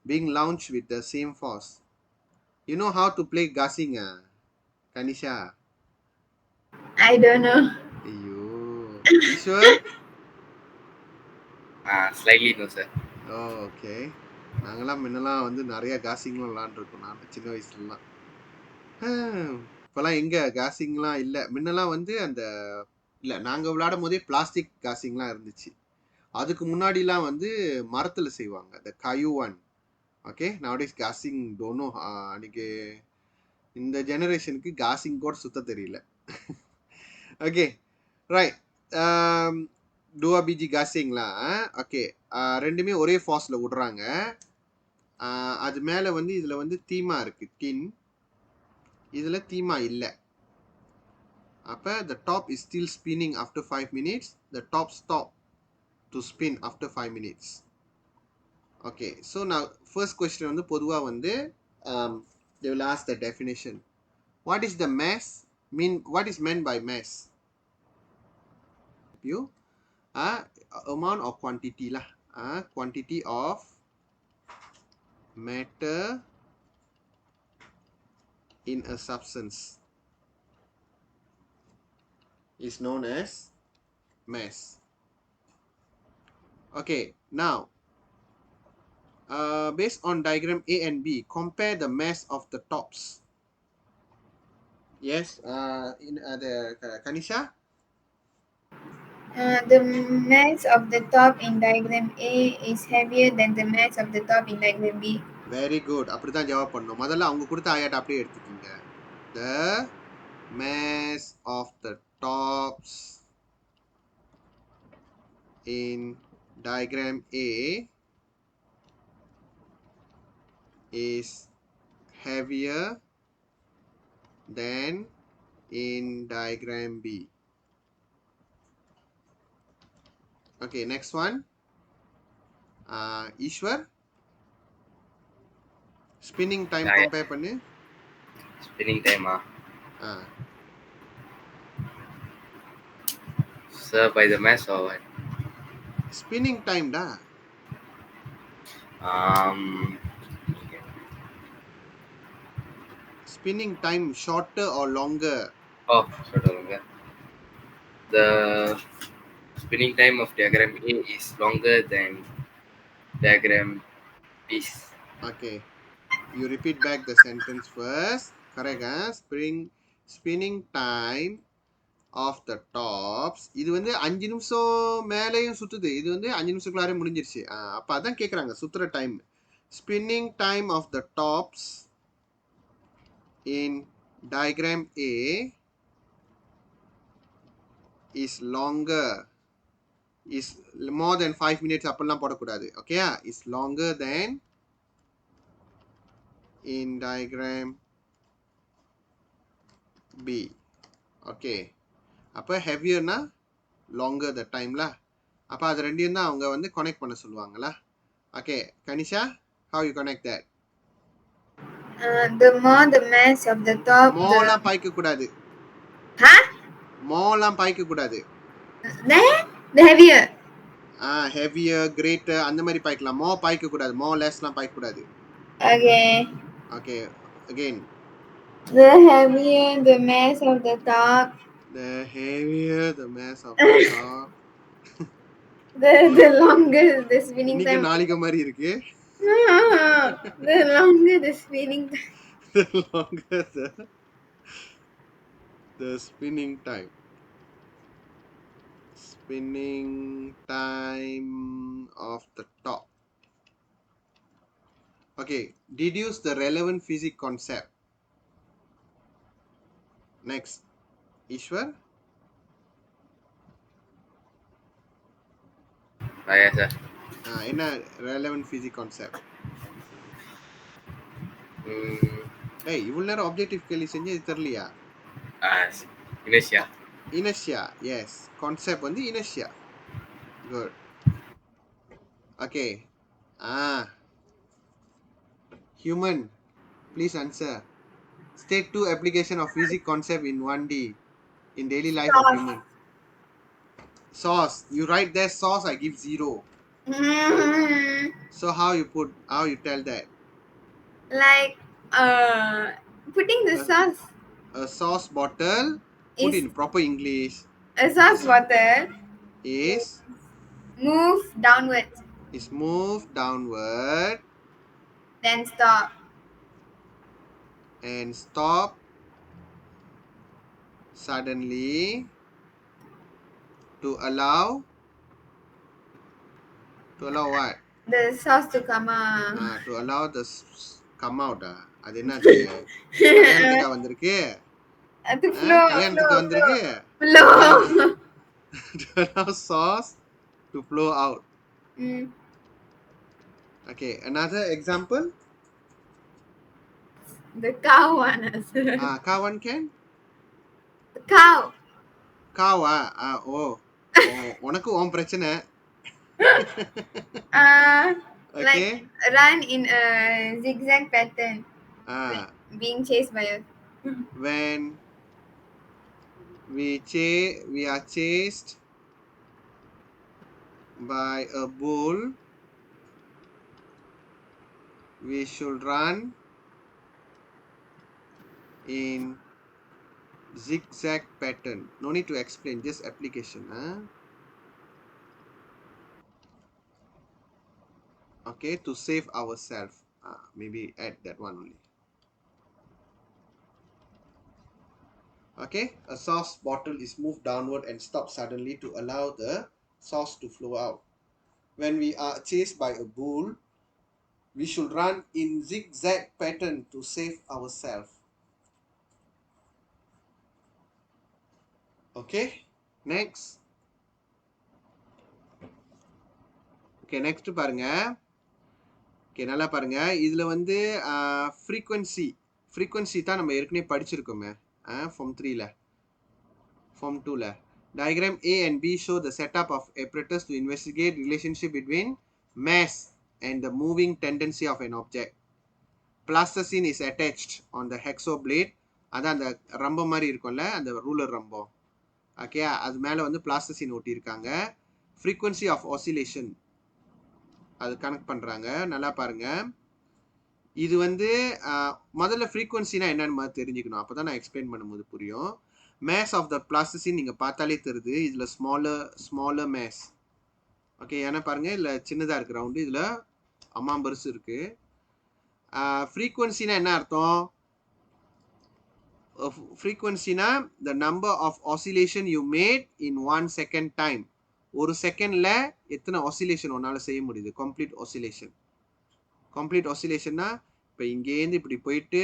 being launched with the same force. You know how to play gassing Kanisha? I don't know. ஐயோ, you sure? Slightly no, sir. Okay. நாங்கெல்லாம் முன்னெல்லாம் வந்து நிறைய காசிங்லாம் விளாண்டுருக்கோம். நான் சின்ன வயசுலலாம் இப்போலாம் எங்க காசிங்லாம் இல்லை. முன்னெல்லாம் வந்து அந்த இல்லை, நாங்கள் விளையாடும் போதே பிளாஸ்டிக் காசிங்லாம் இருந்துச்சு. அதுக்கு முன்னாடிலாம் வந்து மரத்தில் செய்வாங்க, த கயூவன். Okay, nowadays casing dunno. அன்னைக்கு இந்த ஜெனரேஷனுக்கு காசிங் கூட சுத்த தெரியல. Okay right. டூவா பிஜி காசிங்லாம் ஓகே, ரெண்டுமே ஒரே ஃபாஸ்டில் விடுறாங்க. அது மேலே வந்து இதில் வந்து தீமா இருக்கு, டின். இதில் தீமா இல்லை. அப்போ the top is still spinning after 5 minutes. The top stop to spin after 5 minutes. Okay, so now first question வந்து பொதுவா வந்து they will ask the definition. What is the mass? What is meant by mass? You amount or quantity lah. Quantity of matter in a substance is known as mass. Okay, now based on diagram A and B, compare the mass of the tops. Yes, in the Kanisha? The mass of the top in diagram A is heavier than the mass of the top in diagram B. Very good. அப்படிதான் ஜவாப் பண்ணணும். முதல்ல அவங்க கொடுத்த ஆயாட்ட அப்படியே எடுத்துக்கிங்க. The mass of the tops in diagram A is heavier than in diagram B. Okay, next one. Ishwar, spinning time Yeah, compare yeah. பண்ணு. Spinning time. Ah, Sir, by the mass or what? spinning time da. Okay. Spinning time shorter or longer? Oh, sort of. Okay. The spinning time of diagram A is longer than diagram B's. Okay, you repeat back the sentence first. Correct, spinning time of the tops. இது வந்து 5 நிமிஷம் மேலேயும் சுத்துது. இது வந்து 5 நிமிஷத்துக்குள்ளாரே முடிஞ்சிருச்சு. அப்ப அதான் கேக்குறாங்க சுத்துற time. Spinning time of the tops in diagram A is longer, is more than 5 minutes அப்படிலாம் போடக்கூடாது. Okay, is longer than in diagram B. Okay, அப்ப heavier-னா longer the time lah. அப்ப அது ரெண்டையும் தான் அவங்க வந்து connect பண்ண சொல்லுவாங்களா. Okay, Kanisha, how you connect that? The more the mass of the top, மோலாம் பாய்க்க கூடாது. Huh? மோலாம் பாய்க்க கூடாது. Then the heavier. Heavier, greater அந்த மாதிரி பாய்க்கலாம். more பாய்க்க கூடாது. more lessலாம் பாய்க்க கூடாது. Okay. Okay, again. The heavier the mass of the top, The heavier the mass of the top. the longer the spinning இன்னைக்கு time. நாளைக்கு மாதிரி இருக்கு. The longer the spinning time. The longer the spinning time. Spinning time of the top. Okay, deduce the relevant physics concept. Next, Ishwar. Yes, sir. என்ன relevant physics concept? Mm, ஏய் இவ்வளவு நேரம் objective கேள்வி செஞ்சு இது தெரியலையா? Inertia. Inertia, yes. Concept வந்து inertia. Good. Okay. Human, please answer. State 2 application of physics concept in 1D in daily life of human. Source. You write there source, I give 0. So how you tell that? Like putting the A, sauce a sauce bottle, put is in proper English, a sauce bottle is move downwards, moved downward then stop. and stop suddenly to allow what? The sauce to come out. To allow the come out. அது என்னது? கல்யாணத்துக்கா வந்திருக்கு? To flow, கல்யாணத்துக்கு வந்திருக்கு? flow. To allow sauce to flow out. Mm. Okay, another example. The cow one. Cow one can? The cow. Cow உனக்கு உன் பிரச்சனை. Like Okay. run in a zigzag pattern, being chased by a. When we are chased by a bull, we should run in zigzag pattern. No need to explain, just application. Okay, to save ourselves. Maybe add that one only. Okay, a sauce bottle is moved downward and stopped suddenly to allow the sauce to flow out. When we are chased by a bull, we should run in zigzag pattern to save ourselves. Okay, next. Okay next பாருங்க. Okay நல்லா பாருங்க. இதுல வந்து frequency தான் நம்ம ஏற்கனவே படிச்சிருக்கோமே form 3ல. Form 2 diagram A and B show the setup of apparatus to investigate relationship between mass and the moving tendency of an object. Plasticine is attached on the hexo blade. அதான் அந்த ரம்பம் மாதிரி இருக்கும்ல, அந்த ruler ரம்பம். Okay, அது மேலே வந்து பிளாஸ்டிசின் ஒட்டியிருக்காங்க. Frequency of oscillation அது connect பண்ணுறாங்க. நல்லா பாருங்க. இது வந்து முதல்ல ஃப்ரீக்வன்சினா என்னன்னு தெரிஞ்சுக்கணும். அப்போ தான் நான் எக்ஸ்பிளைன் பண்ணும்போது புரியும். மேஸ் ஆஃப் த பிளாஸ்டிசின் நீங்கள் பார்த்தாலே தெரியுது. இதில் ஸ்மாலர் மேஸ். ஓகே, ஏன்னா பாருங்க இதில் சின்னதாக இருக்குது ரவுண்டு, இதில் அம்மாம்பருசு இருக்குது. ஃப்ரீக்வன்சினா என்ன அர்த்தம்? ஃப்ரீக்வன்சினா the number of oscillation you made in 1 second time. ஒரு செகண்டில் எத்தனை ஆசிலேஷன் ஒன்றால் செய்ய முடியுது? Complete oscillation. கம்ப்ளீட் ஆசிலேஷன்னா இப்போ இங்கேருந்து இப்படி போயிட்டு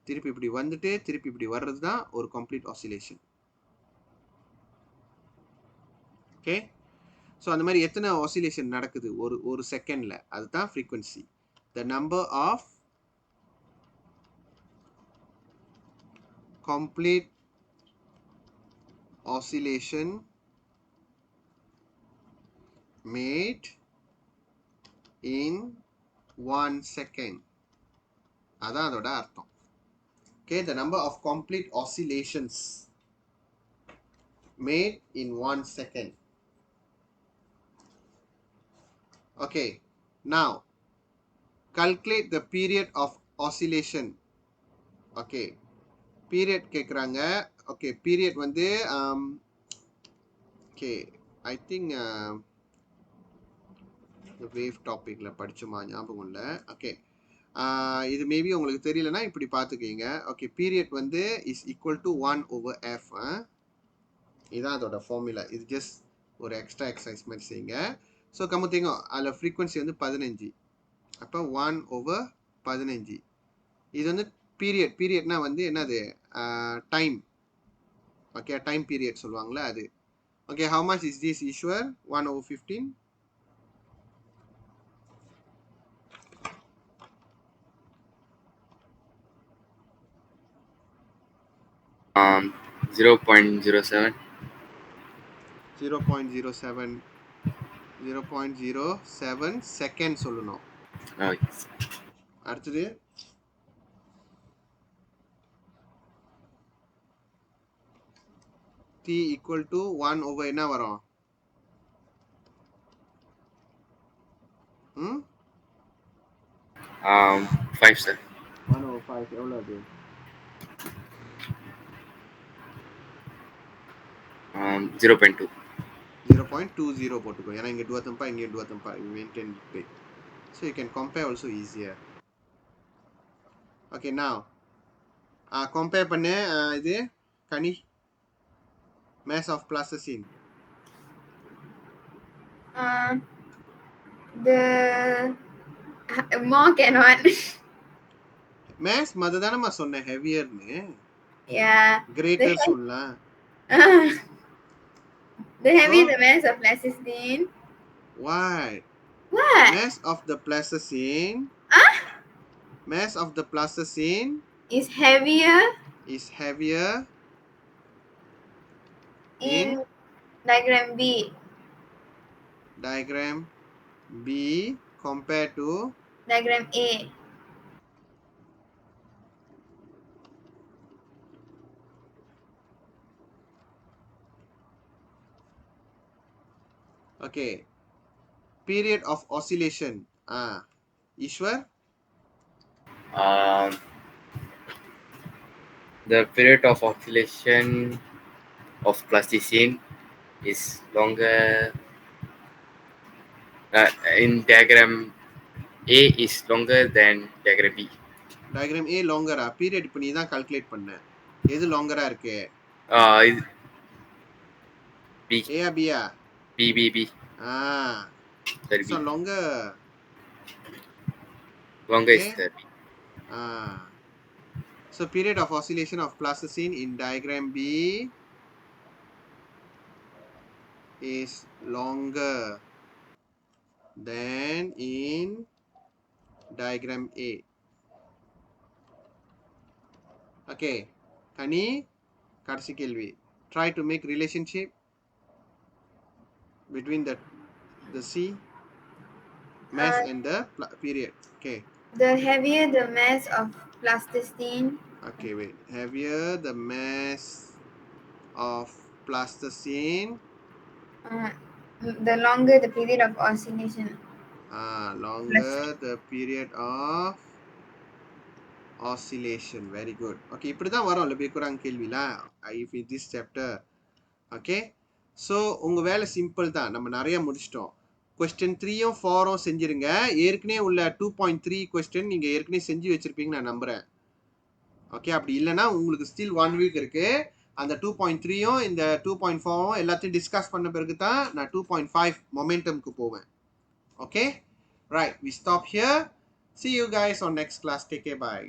திருப்பி இப்படி வந்துட்டு திருப்பி இப்படி வர்றது தான் ஒரு கம்ப்ளீட் ஆசிலேஷன். ஓகே, ஸோ அந்த மாதிரி எத்தனை ஆசிலேஷன் நடக்குது ஒரு செகண்டில், அதுதான் frequency. The number of complete oscillation made in 1 second, அதான் அதோட அர்த்தம். Okay, the number of complete oscillations made in 1 second. Okay, now calculate the period of oscillation. Okay, period கேக்குறாங்க. Okay, period வந்து okay, I think the wave topicல படிச்சோமா ஞாபகம் இல்லை. Okay, இது maybe உங்களுக்கு தெரியலனா இப்படி பார்த்துக்கீங்க. ஓகே, பீரியட் வந்து இஸ் ஈக்குவல் டு 1/f. இதுதான் அதோட ஃபார்முலா. இது ஜஸ்ட் ஒரு எக்ஸ்ட்ரா எக்ஸசைஸ் மாதிரி செய்யுங்க. ஸோ கமுத்திங்க அதில் ஃப்ரீக்வன்சி வந்து 15. அப்போ 1/15. இது வந்து பீரியட்னா வந்து என்னது? டைம். ஓகே, டைம் பீரியட் சொல்லுவாங்களே அது. Okay, how much is this Eswar? 1/15. 0.07. 0.07. 0.07 second சொல்லணும். Yes. அடுத்தது t equal to 1 என்ன வரும்? 5 sir. 1/5 எவ்வளோ அது? 0.2. 0.20 போட்டுக்கோ. ஏன்னா இங்கே 25 இங்கே 25 maintain it. So you can compare also easier. Okay, now compare பண்ணு இது கனி mass of plasticine. The more cannot. mass மததானமா சொன்ன ஹெவியர்னு. Yeah. கிரேட்டர் சொல்லலாம். The heavy So, the mass of plasticine. why? What? Mass of the plasticine. Mass of the plasticine Is heavier in diagram B. Diagram B compared to Diagram A. okay, period of oscillation. Ishwar? The period of oscillation of plasticine is longer. In diagram A is longer than diagram B. Diagram A longer. Period இப்போ நீ தான் calculate பண்ண. எது லாங்கரா இருக்கு? B. A or B? B. Sorry, so B. longer. Longer Okay. is the B. So period of oscillation of plasticine in diagram B is longer then in diagram A. Okay, Kani, கடைசி கேள்வி. Try to make relationship between the C mass Uh, and the period. Okay. the heavier the mass of plasticine, Okay, wait. Heavier the mass of plasticine, uh, the longer the period of oscillation. longer the period of oscillation. Very good. Okay, இப்படி தான் வரும் lebih kurang கேள்விலாம் if in this chapter. Okay. So உங்க வேலை simple தான். நம்ம நிறைய முடிச்சிட்டோம். Question 3யும் 4ம் செஞ்சிருங்க. ஏற்கனவே உள்ள 2.3 கொஸ்டின் நீங்க ஏற்கனவே செஞ்சு வச்சிருப்பீங்கன்னு நான் நம்புறேன். ஓகே, அப்படி இல்லைன்னா உங்களுக்கு ஸ்டில் 1 வீக் இருக்கு. அந்த 2.3யும் இந்த 2.4ம் எல்லாத்தையும் டிஸ்கஸ் பண்ண பிறகு தான் நான் 2.5 மொமெண்டம்க்கு போவேன். Okay, right, we stop here. See you guys on next class. Take care. Bye.